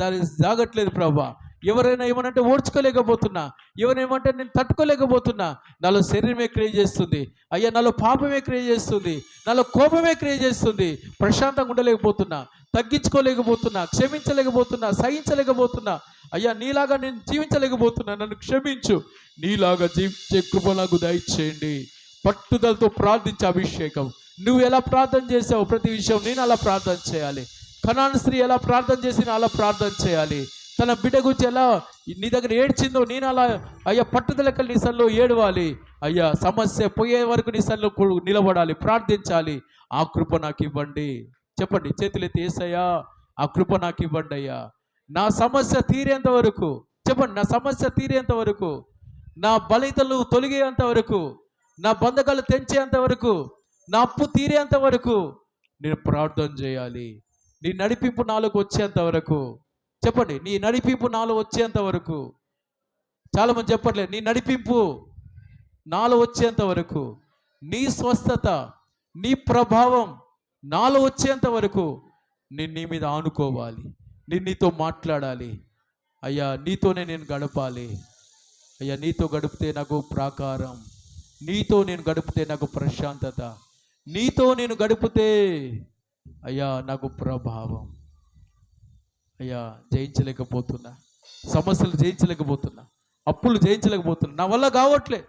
జాగట్లేదు ప్రభా, ఎవరైనా ఏమనంటే ఓడ్చుకోలేకపోతున్నా, ఎవరేమంటే నేను తట్టుకోలేకపోతున్నా. నాలో శరీరమే క్రియ చేస్తుంది అయ్యా, నాలో పాపమే క్రియ చేస్తుంది, నాలో కోపమే క్రియ చేస్తుంది. ప్రశాంతంగా ఉండలేకపోతున్నా, తగ్గించుకోలేకపోతున్నా, క్షమించలేకపోతున్నా, సహించలేకపోతున్నా. అయ్యా నీలాగా నేను జీవించలేకపోతున్నా, నన్ను క్షమించు. నీలాగా జీవించే కృప నాకు దయచేయండి. పట్టుదలతో ప్రార్థించే అభిషేకం. నువ్వు ఎలా ప్రార్థన చేసావు ప్రతి విషయం నేను అలా ప్రార్థన చేయాలి. కనాను స్త్రీ ఎలా ప్రార్థన చేసినా అలా ప్రార్థన చేయాలి. తన బిడ్డ గురించి ఎలా నీ దగ్గర ఏడ్చిందో నేను అలా అయ్యా పట్టుదల కలిగి నీ సన్నిధిలో ఏడవాలి. అయ్యా సమస్య పోయే వరకు నీ సన్నిధిలో నిలబడాలి, ప్రార్థించాలి. ఆ కృప నాకు ఇవ్వండి. చెప్పండి, చేతులెత్తి యేసయ్యా ఆ కృప నాకు ఇవ్వండి అయ్యా. నా సమస్య తీరేంత వరకు, చెప్పండి, నా సమస్య తీరేంత వరకు, నా బలితలు తొలగేంత వరకు, నా బంధకాలు తెంచేంత వరకు, నా అప్పు తీరేంత వరకు నేను ప్రార్థన చేయాలి. నీ నడిపింపు నాలోకి వచ్చేంత వరకు. చెప్పండి, నీ నడిపింపు నాలో వచ్చేంత వరకు. చాలామంది చెప్పట్లేదు, నీ నడిపింపు నాలో వచ్చేంత వరకు, నీ స్వస్థత, నీ ప్రభావం నాలో వచ్చేంత వరకు నేను నీ మీద ఆనుకోవాలి, నేను నీతో మాట్లాడాలి. అయ్యా నీతోనే నేను గడపాలి. అయ్యా నీతో గడిపితే నాకు ప్రాకారం, నీతో నేను గడిపితే నాకు ప్రశాంతత, నీతో నేను గడిపితే అయ్యా నాకు ప్రభావం. అయ్యా జయించలేకపోతున్నా, సమస్యలు జయించలేకపోతున్నా, అప్పులు జయించలేకపోతున్నా, నా వల్ల కావట్లే,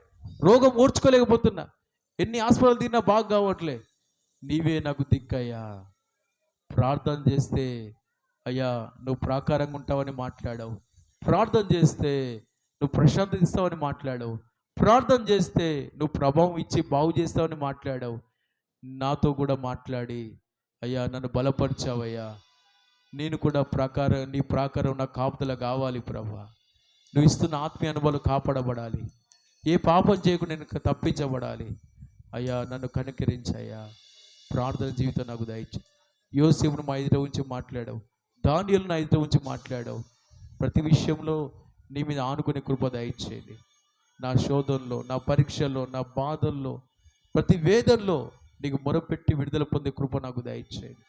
రోగం ఓర్చుకోలేకపోతున్నా, ఎన్ని హాస్పిటల్ తిన్నా బాగా కావట్లే. నీవే నాకు దిక్కయ్యా. ప్రార్థన చేస్తే అయ్యా నువ్వు ప్రాకారంగా ఉంటావని మాట్లాడావు, ప్రార్థన చేస్తే నువ్వు ప్రశాంతత ఇస్తావని మాట్లాడావు, ప్రార్థన చేస్తే నువ్వు ప్రభావం ఇచ్చి బాగు చేస్తావని మాట్లాడావు. నాతో కూడా మాట్లాడి అయ్యా నన్ను బలపరిచావయ్యా. నేను కూడా నీ ప్రాకారం నాకు కాపుదల కావాలి ప్రభా. నువ్వు ఇస్తున్న ఆత్మీయ అనుభవాలు కాపాడబడాలి, ఏ పాపం చేయకుండా నేను తప్పించబడాలి. అయ్యా నన్ను కనికరించయ్యా. ప్రార్థన జీవితం నాకు దయచేయి. యోసేపును మా ఎదుట ఉంచి మాట్లాడావు, దానియేలును నా ఎదుట ఉంచి మాట్లాడావు. ప్రతి విషయంలో నీ మీద ఆనుకునే కృప దయచేయండి. నా శోధనలో, నా పరీక్షల్లో, నా బాధల్లో, ప్రతి వేదనలో నీకు మొరపెట్టి విడుదల పొందే కృప నాకు దయచేయండి.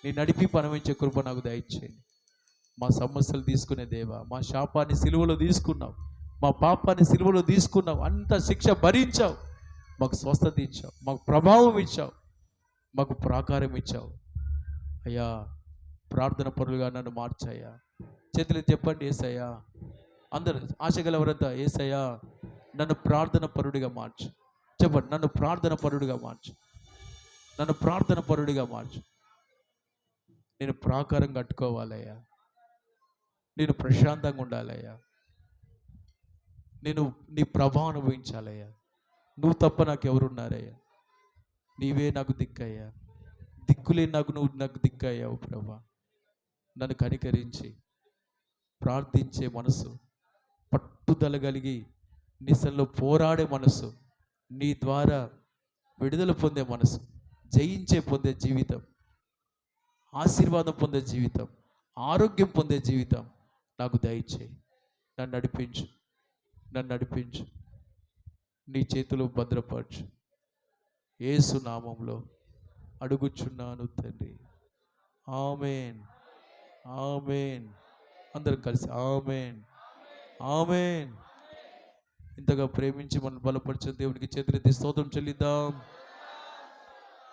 నీ నడిపి అనుభవించే కృప నాకు దయచేయండి. మా సమస్యలు తీసుకునే దేవా, మా శాపాన్ని సిలువలో తీసుకున్నావు, మా పాపాన్ని సిలువలో తీసుకున్నావు, అంత శిక్ష భరించావు, మాకు స్వస్థత ఇచ్చావు, మాకు ప్రభావం ఇచ్చావు, మాకు ప్రాకారం ఇచ్చావు. అయ్యా ప్రార్థన పరులుగా నన్ను మార్చయ్యా. చేతులు చెప్పండి, యేసయ్యా. అందరూ ఆశగలవరంతా, యేసయ్యా నన్ను ప్రార్థన పరుడిగా మార్చు. చెప్పండి, నన్ను ప్రార్థన పరుడిగా మార్చు, నన్ను ప్రార్థన పరుడిగా మార్చు. నేను ప్రాకారం కట్టుకోవాలయ్యా, నేను ప్రశాంతంగా ఉండాలయ్యా, నేను నీ ప్రభావం అనుభవించాలయ్యా. నువ్వు తప్ప నాకు ఎవరున్నారయ్యా? నీవే నాకు దిక్కయ్యా. దిక్కులేని నువ్వు నాకు దిక్కయ్యావు ప్రభా. నన్ను కనికరించి ప్రార్థించే మనసు, పట్టుదల కలిగి నిసల్లో పోరాడే మనసు, నీ ద్వారా విడుదల పొందే మనసు, జయించే పొందే జీవితం, ఆశీర్వాదం పొందే జీవితం, ఆరోగ్యం పొందే జీవితం నాకు దయచేయి. నన్ను నడిపించు, నన్ను నడిపించు, నీ చేతులు భద్రపరచు. యేసు నామంలో అడుగుచున్నాను తండ్రి. ఆమేన్, ఆమేన్. అందరం కలిసి ఆమేన్, ఆమేన్. ఇంతగా ప్రేమించి మనం బలపరిచిన దేవునికి చేతులెత్తి స్తోత్రం చెల్లిద్దాం.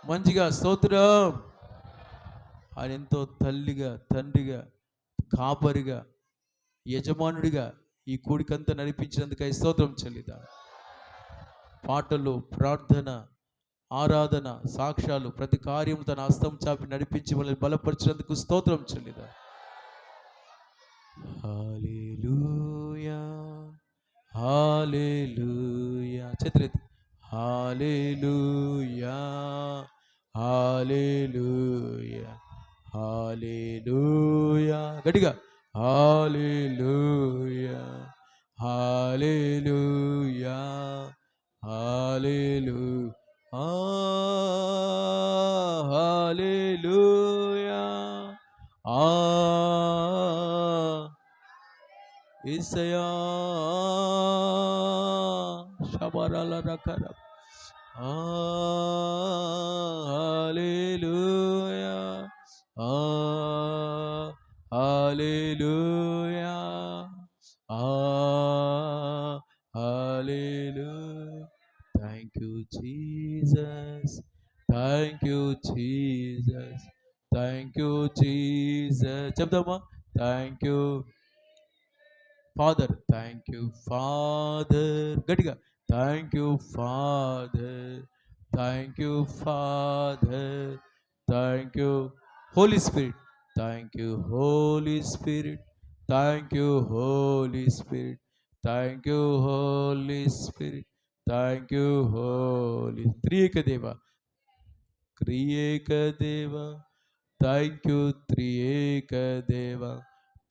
మంచిగా స్తోత్రం. ఆయన ఎంతో తల్లిగా, తండ్రిగా, కాపరిగా, యజమానుడిగా ఈ కూడికంతా నడిపించినందుకై స్తోత్రం చెల్లిద్దాం. పాటలు, ప్రార్థన, ఆరాధన, సాక్ష్యాలు, ప్రతి కార్యం తన హస్తం చాపి నడిపించి మనల్ని బలపరిచినందుకు స్తోత్రం చెల్లిద్దాం. హల్లెలూయా, హల్లెలూయా. చేతులెత్తి హల్లెలూయా, హల్లెలూయా, హల్లెలూయా. గట్టిగా హల్లెలూయా, హల్లెలూయా, హల్లెలూయా, హల్లెలూయా. యేసయ్యా శబరాల రకర hallelujah, hallelujah, hallelujah. Thank you Jesus, thank you Jesus, thank you Jesus. చెప్దామా? Thank you father, thank you father. గట్టిగా thank you father, thank you father, thank you holy spirit, thank you holy spirit, thank you holy spirit, thank you holy spirit, thank you holy. త్రియేక దేవ, త్రియేక దేవ, thank you త్రియేక దేవ,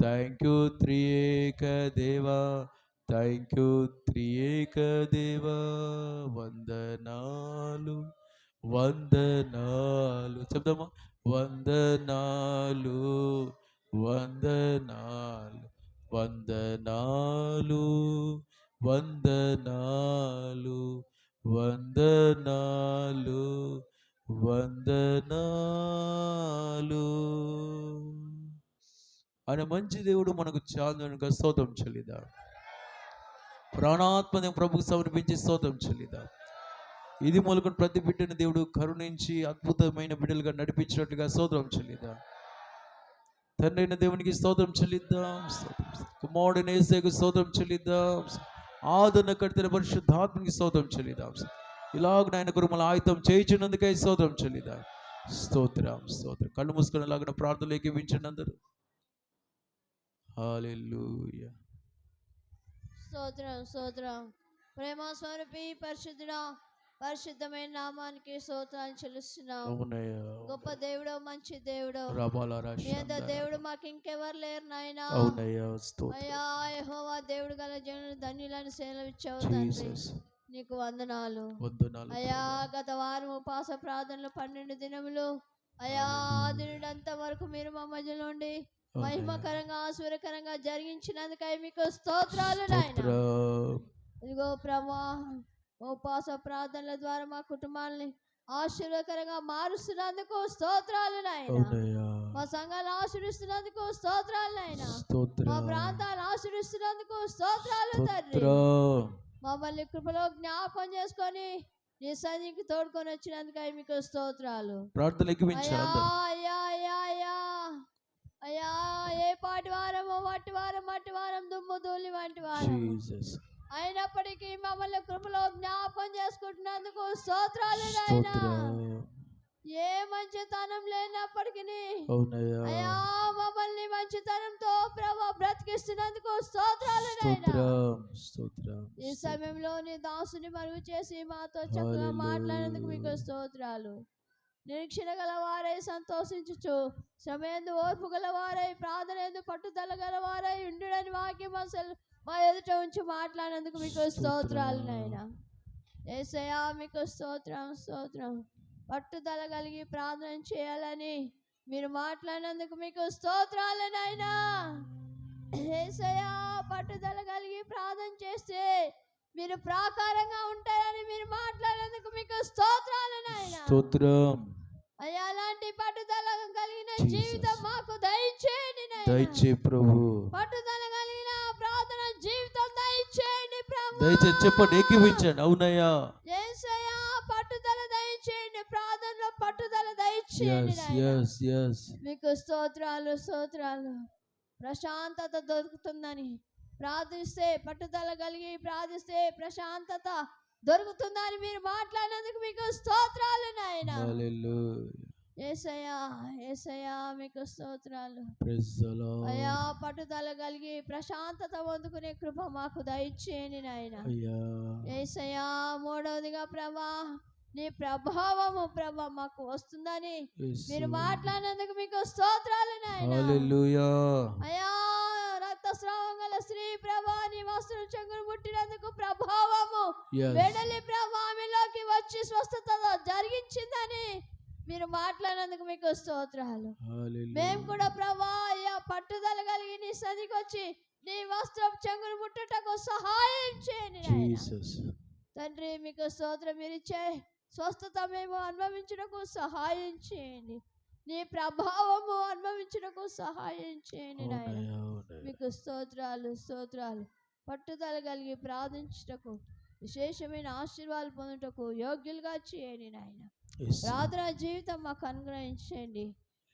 thank you త్రియేక దేవా, thank you త్రియేక దేవా. వందనాలు, వందనాలు. చెప్దామా? వందనాలు, వందనాలు, వందనాలు, వందనాలు, వందనాలు, వందనాలు. ఆయన మంచి దేవుడు మనకు చాలు స్తోత్రం చెల్లిద్దాం. ప్రాణాత్మని ప్రభుకు సమర్పించి స్తోత్రం చెల్లిద్దాం. ఇది మొదలుకొని ప్రతి బిడ్డను దేవుడు కరుణించి అద్భుతమైన బిడ్డలుగా నడిపించినట్లుగా స్తోత్రం చెల్లిద్దాం. తండ్రి అయిన దేవునికి స్తోత్రం చెల్లిద్దాం. కుమారుడైన యేసుకు స్తోత్రం చెల్లిద్దాం. ఆదరణ కర్తైన పరిశుద్ధాత్మకి స్తోత్రం చెల్లిద్దాం. ఇలాగ ఆయన గురుమల ఆయుధం చేయించినందుకై స్తోత్రం చెల్లిద్దాం. స్తోత్రం, స్తోత్రం. కళ్ళు మూసుకొని లాగిన ప్రార్థనలు ఏకీవించండి అందరూ. హల్లెలూయా. స్తోత్రం, స్తోత్రం. ప్రేమ స్వరూపి పరిశుద్ధుడా, పరిశుద్ధమైన నామానికి స్తోత్రాలు చెల్లిస్తున్నాం. గొప్ప దేవుడు, మంచి దేవుడు, దేవుడు మాకు ఇంకెవరు లేరు నాయనా. అయ్యా యెహోవా దేవుడు గల జనులు ధన్యులను సేవలిచ్చావు తండ్రి, నీకు వందనాలు. అయ్యా గత వారం ఉపవాస ప్రార్థనలు 12 దినములు అయ్యా దినుడంతా వరకు మీరు మా మధ్యలో ఉండి మహిమకరంగా ఆశీర్వదకరంగా జరిగించినందుకై మీకు స్తోత్రాలు నాయనా. ఇదిగో ప్రభా, ఉపవాస ప్రార్థనల ద్వారా మా కుటుంబాలని ఆశీర్వదకరంగా మారుస్తున్నందుకు స్తోత్రాలు నాయనా. మా సంఘాలు ఆశీర్వదిస్తున్నందుకు స్తోత్రాలు నాయనా. మా ప్రాంతాలు ఆశీర్వదిస్తున్నందుకు స్తోత్రాలు తండ్రి. మమ్మల్ని కృపలో జ్ఞాపకం చేసుకొని నీ సన్నిధికి తోడుకొని వచ్చినందుకై మీకు స్తోత్రాలు. అయ్యా అయ్యా అయ్యా అయ్యా అయ్యా ఏ పాటి వారమో మట్టి వారం దుమ్ము ధూళి వంటి వారం అయినప్పటికీ మమ్మల్ని కృపలో జ్ఞాపకం చేసుకుంటున్నందుకు స్తోత్రాలు నాయనా. ఏ మంచితనం లేనప్పటికీ అయ్యా మమ్మల్ని మంచితనంతో ప్రభా బ్రతికిస్తున్నందుకు స్తోత్రాలు నాయనా. ఈ సమయంలో నీ దాసుని మరుగు చేసి మాతో చక్కగా మాట్లాడేందుకు మీకు స్తోత్రాలు. నిరీక్షణ గలవారై సంతోషించుచు, శ్రమయందు ఓర్పు గలవారై, ప్రార్థనయందు పట్టుదల గలవారై ఉండుడని వాక్యం అసలు మా ఎదుట ఉంచి మాట్లాడినందుకు మీకు స్తోత్రాలు నాయనా. యేసయ్యా మీకు స్తోత్రం, స్తోత్రం. పట్టుదల కలిగి ప్రార్థన చేయాలని మీరు మాట్లాడినందుకు మీకు స్తోత్రాలు నాయనా. యేసయ్యా పట్టుదల కలిగి ప్రార్థన చేస్తే మీరు ప్రాకారంగా ఉంటారని మీరు మాట్లాడినందుకు మీకు స్తోత్రాలు స్తోత్రం. అయ్యా అలాంటి పట్టుదల కలిగిన Jesus. జీవితం మాకు దయచేయండి నాయనా. దయచేయి ప్రభు. పట్టుదల కలిగిన ప్రార్థన జీవితం దయచేయండి ప్రభు. దయచేసి చెప్పండి, ఏకీవించండి. అవునయ్యా. యేసయ్యా పట్టుదల దయచేయండి, ప్రార్థనలో పట్టుదల దయచేయండి yes నాయనా. yes yes మీకు స్తోత్రాలు స్తోత్రాలు. ప్రశాంతత దొరుకుతుందని ప్రార్థిస్తే, పట్టుదల కలిగి ప్రార్థిస్తే ప్రశాంతత దొరుకుతుందని మీరు మాట్లాడినందుకు మీకు స్తోత్రాలు నాయనా. హల్లెలూయా. యేసయ్యా యేసయ్యా మీకు స్తోత్రాలు. Praise the Lord. అయ్యా పట్టుదల కలిగి ప్రశాంతత పొందుకునే కృప మాకు దయచేయండి నాయన. అయ్యా. యేసయ్యా మూడవదిగా ప్రభా నీ ప్రభావము ప్రభా మాకు వస్తుందని యేసు. మీరు మాట్లాడినందుకు మీకు స్తోత్రాలు నాయన. హల్లెలూయా. అయ్యా రక్తస్రావం గల స్త్రీ ప్రభా నీ వస్త్రం చెంగును ముట్టినందుకు ప్రభావము Yes. వెడలి ప్రభావిలోకి వచ్చి స్వస్థత జరిగించిందని మీరు మాట్లాడినందుకు మీకు స్తోత్రాలు. హల్లెలూయా. మేము కూడా ప్రభా అయ్యా పట్టుదల కలిగి నీ సన్నిధికి వచ్చి నీ వస్త్రం చెంగును ముట్టుటకు సహాయం చేయండి నాయనా. జీసస్. తండ్రి మీకు స్తోత్రం. మీరు ఇచ్చే స్వస్థత మేము అనుభవించుటకు సహాయం చేయండి, నీ ప్రభావము అనుభవించుటకు సహాయం చేయండి నాయన. అవునయ్యా, అవునయ్యా. మీకు స్తోత్రాలు స్తోత్రాలు. పట్టుదల కలిగి ప్రార్థించుటకు విశేషమైన ఆశీర్వాదాలు పొందుటకు యోగ్యులుగా చేయండి నాయన. యేసు. ప్రార్థన జీవితం మాకు అనుగ్రహించండి.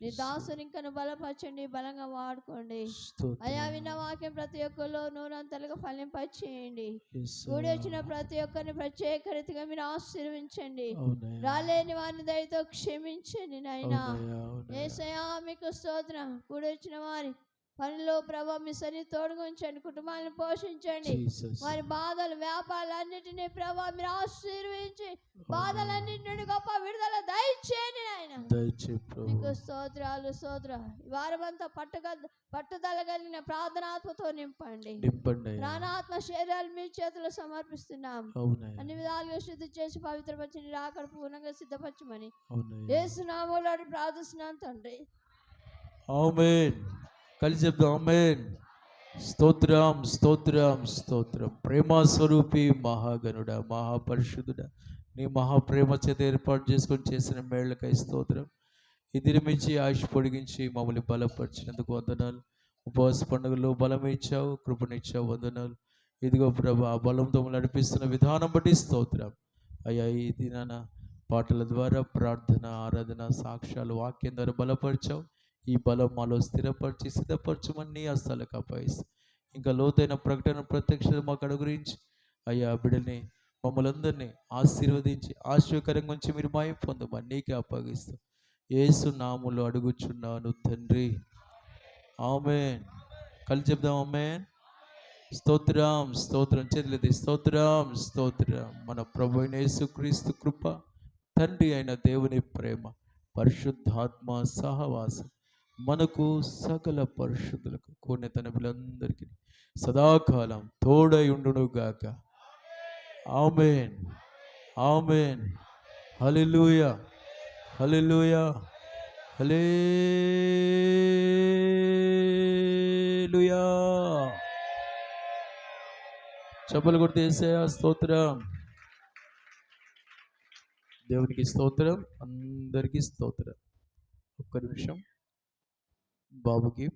నీ దాసుని ఇంకను బలపరచండి, బలంగా వాడుకోండి. స్తోత్రం. అయా విన్న వాక్యం ప్రతి ఒక్కరిలో నూరంతలుగా ఫలింపచేయండి. యేసు. కూడి వచ్చిన ప్రతి ఒక్కరిని ప్రత్యేక రీతిగా మీరు ఆశీర్వించండి. అవునయ్యా. రాలేని వారిని దయతో క్షమించండి నాయనా. అవునయ్యా, అవునయ్యా. యేసయ్యా మీకు స్తోత్రం. కూడి వచ్చిన వారి పనిలో ప్రభా మీ సన్ని తోడుగా ఉంచండి, కుటుంబాలను పోషించండి. జీసస్. వారి బాధలు వ్యాపారాలన్నిటినీ ప్రభా మీరు ఆశీర్వించి బాధలన్నిటి నుండి గొప్ప విడుదల దయచేయండి నాయన. దయచేయి ప్రభు. మీకు స్తోత్రాలు స్తోత్ర. ఈ వారమంతా పట్టుదల కలిగిన ప్రార్థనాత్మతో నింపండి. నింపండి అయ్యా. ప్రాణాత్మ శరీరాలు మీ చేతులు సమర్పిస్తున్నాం. అవునయ్యా. అన్ని విధాలుగా శుద్ధి చేసి పవిత్రపరిచి నీ రాకడ పూర్ణంగా సిద్ధపరచమని అవునయ్యా. యేసు నామములో ప్రార్థిస్తున్నాను తండ్రి. ఆమేన్. కలిసి చెప్దాం. ఆమేన్. స్తోత్రం స్తోత్రం స్తోత్రం. ప్రేమ స్వరూపి మహాగణుడా, మహాపరిశుద్ధుడా, నీ మహాప్రేమ చేత ఏర్పాటు చేసుకొని చేసిన మేళ్ళకై స్తోత్రం. ఎదిరిమించి ఆయుష్ పొడిగించి మమ్మల్ని బలపరిచినందుకు వందనాలు. ఉపవాస పండుగలో బలం ఇచ్చావు, కృపనిచ్చావు, వందనాలు. ఇదిగో ప్రభా, ఆ బలంతో మమ్మల్ని నడిపిస్తున్న విధానం బట్టి స్తోత్రం. అయ్యా ఈ దినాన పాటల ద్వారా ప్రార్థన, ఆరాధన, సాక్ష్యాలు, వాక్యం ద్వారా బలపరిచావు. ఈ బలం మాలో స్థిరపరిచి సిద్ధపరచమని నీ హస్తాలకు అప్పగిస్తాం. ఇంకా లోతైన ప్రకటన ప్రత్యక్షత మాకు అనుగ్రహించి అయ్యా బిడ్డని మమ్మల్ని అందరినీ ఆశీర్వదించి ఆశ్చర్యకరంగా ఉంచి మీరు మాయం పొందమని నీకే అప్పగిస్తాం. యేసు నామములో అడుగుచున్నాను తండ్రి. ఆమేన్. కలిసి చెప్దాం. ఆమేన్. స్తోత్రం స్తోత్రం. చేతులెత్తి స్తోత్రం స్తోత్రం. మన ప్రభు అయిన యేసుక్రీస్తు కృప, తండ్రి అయిన దేవుని ప్రేమ, పరిశుద్ధాత్మ సహవాసం మనకు సకల పరిశుద్ధులకు కూడిన తన పిల్లలందరికీ సదాకాలం తోడై ఉండును గాక. ఆమేన్. ఆమేన్. హల్లెలూయా. హల్లెలూయా. హల్లెలూయా. చప్పలు కొడితే యేసయ్యా స్తోత్రం. దేవునికి స్తోత్రం. అందరికీ స్తోత్రం. ఒక్క నిమిషం బాబుకి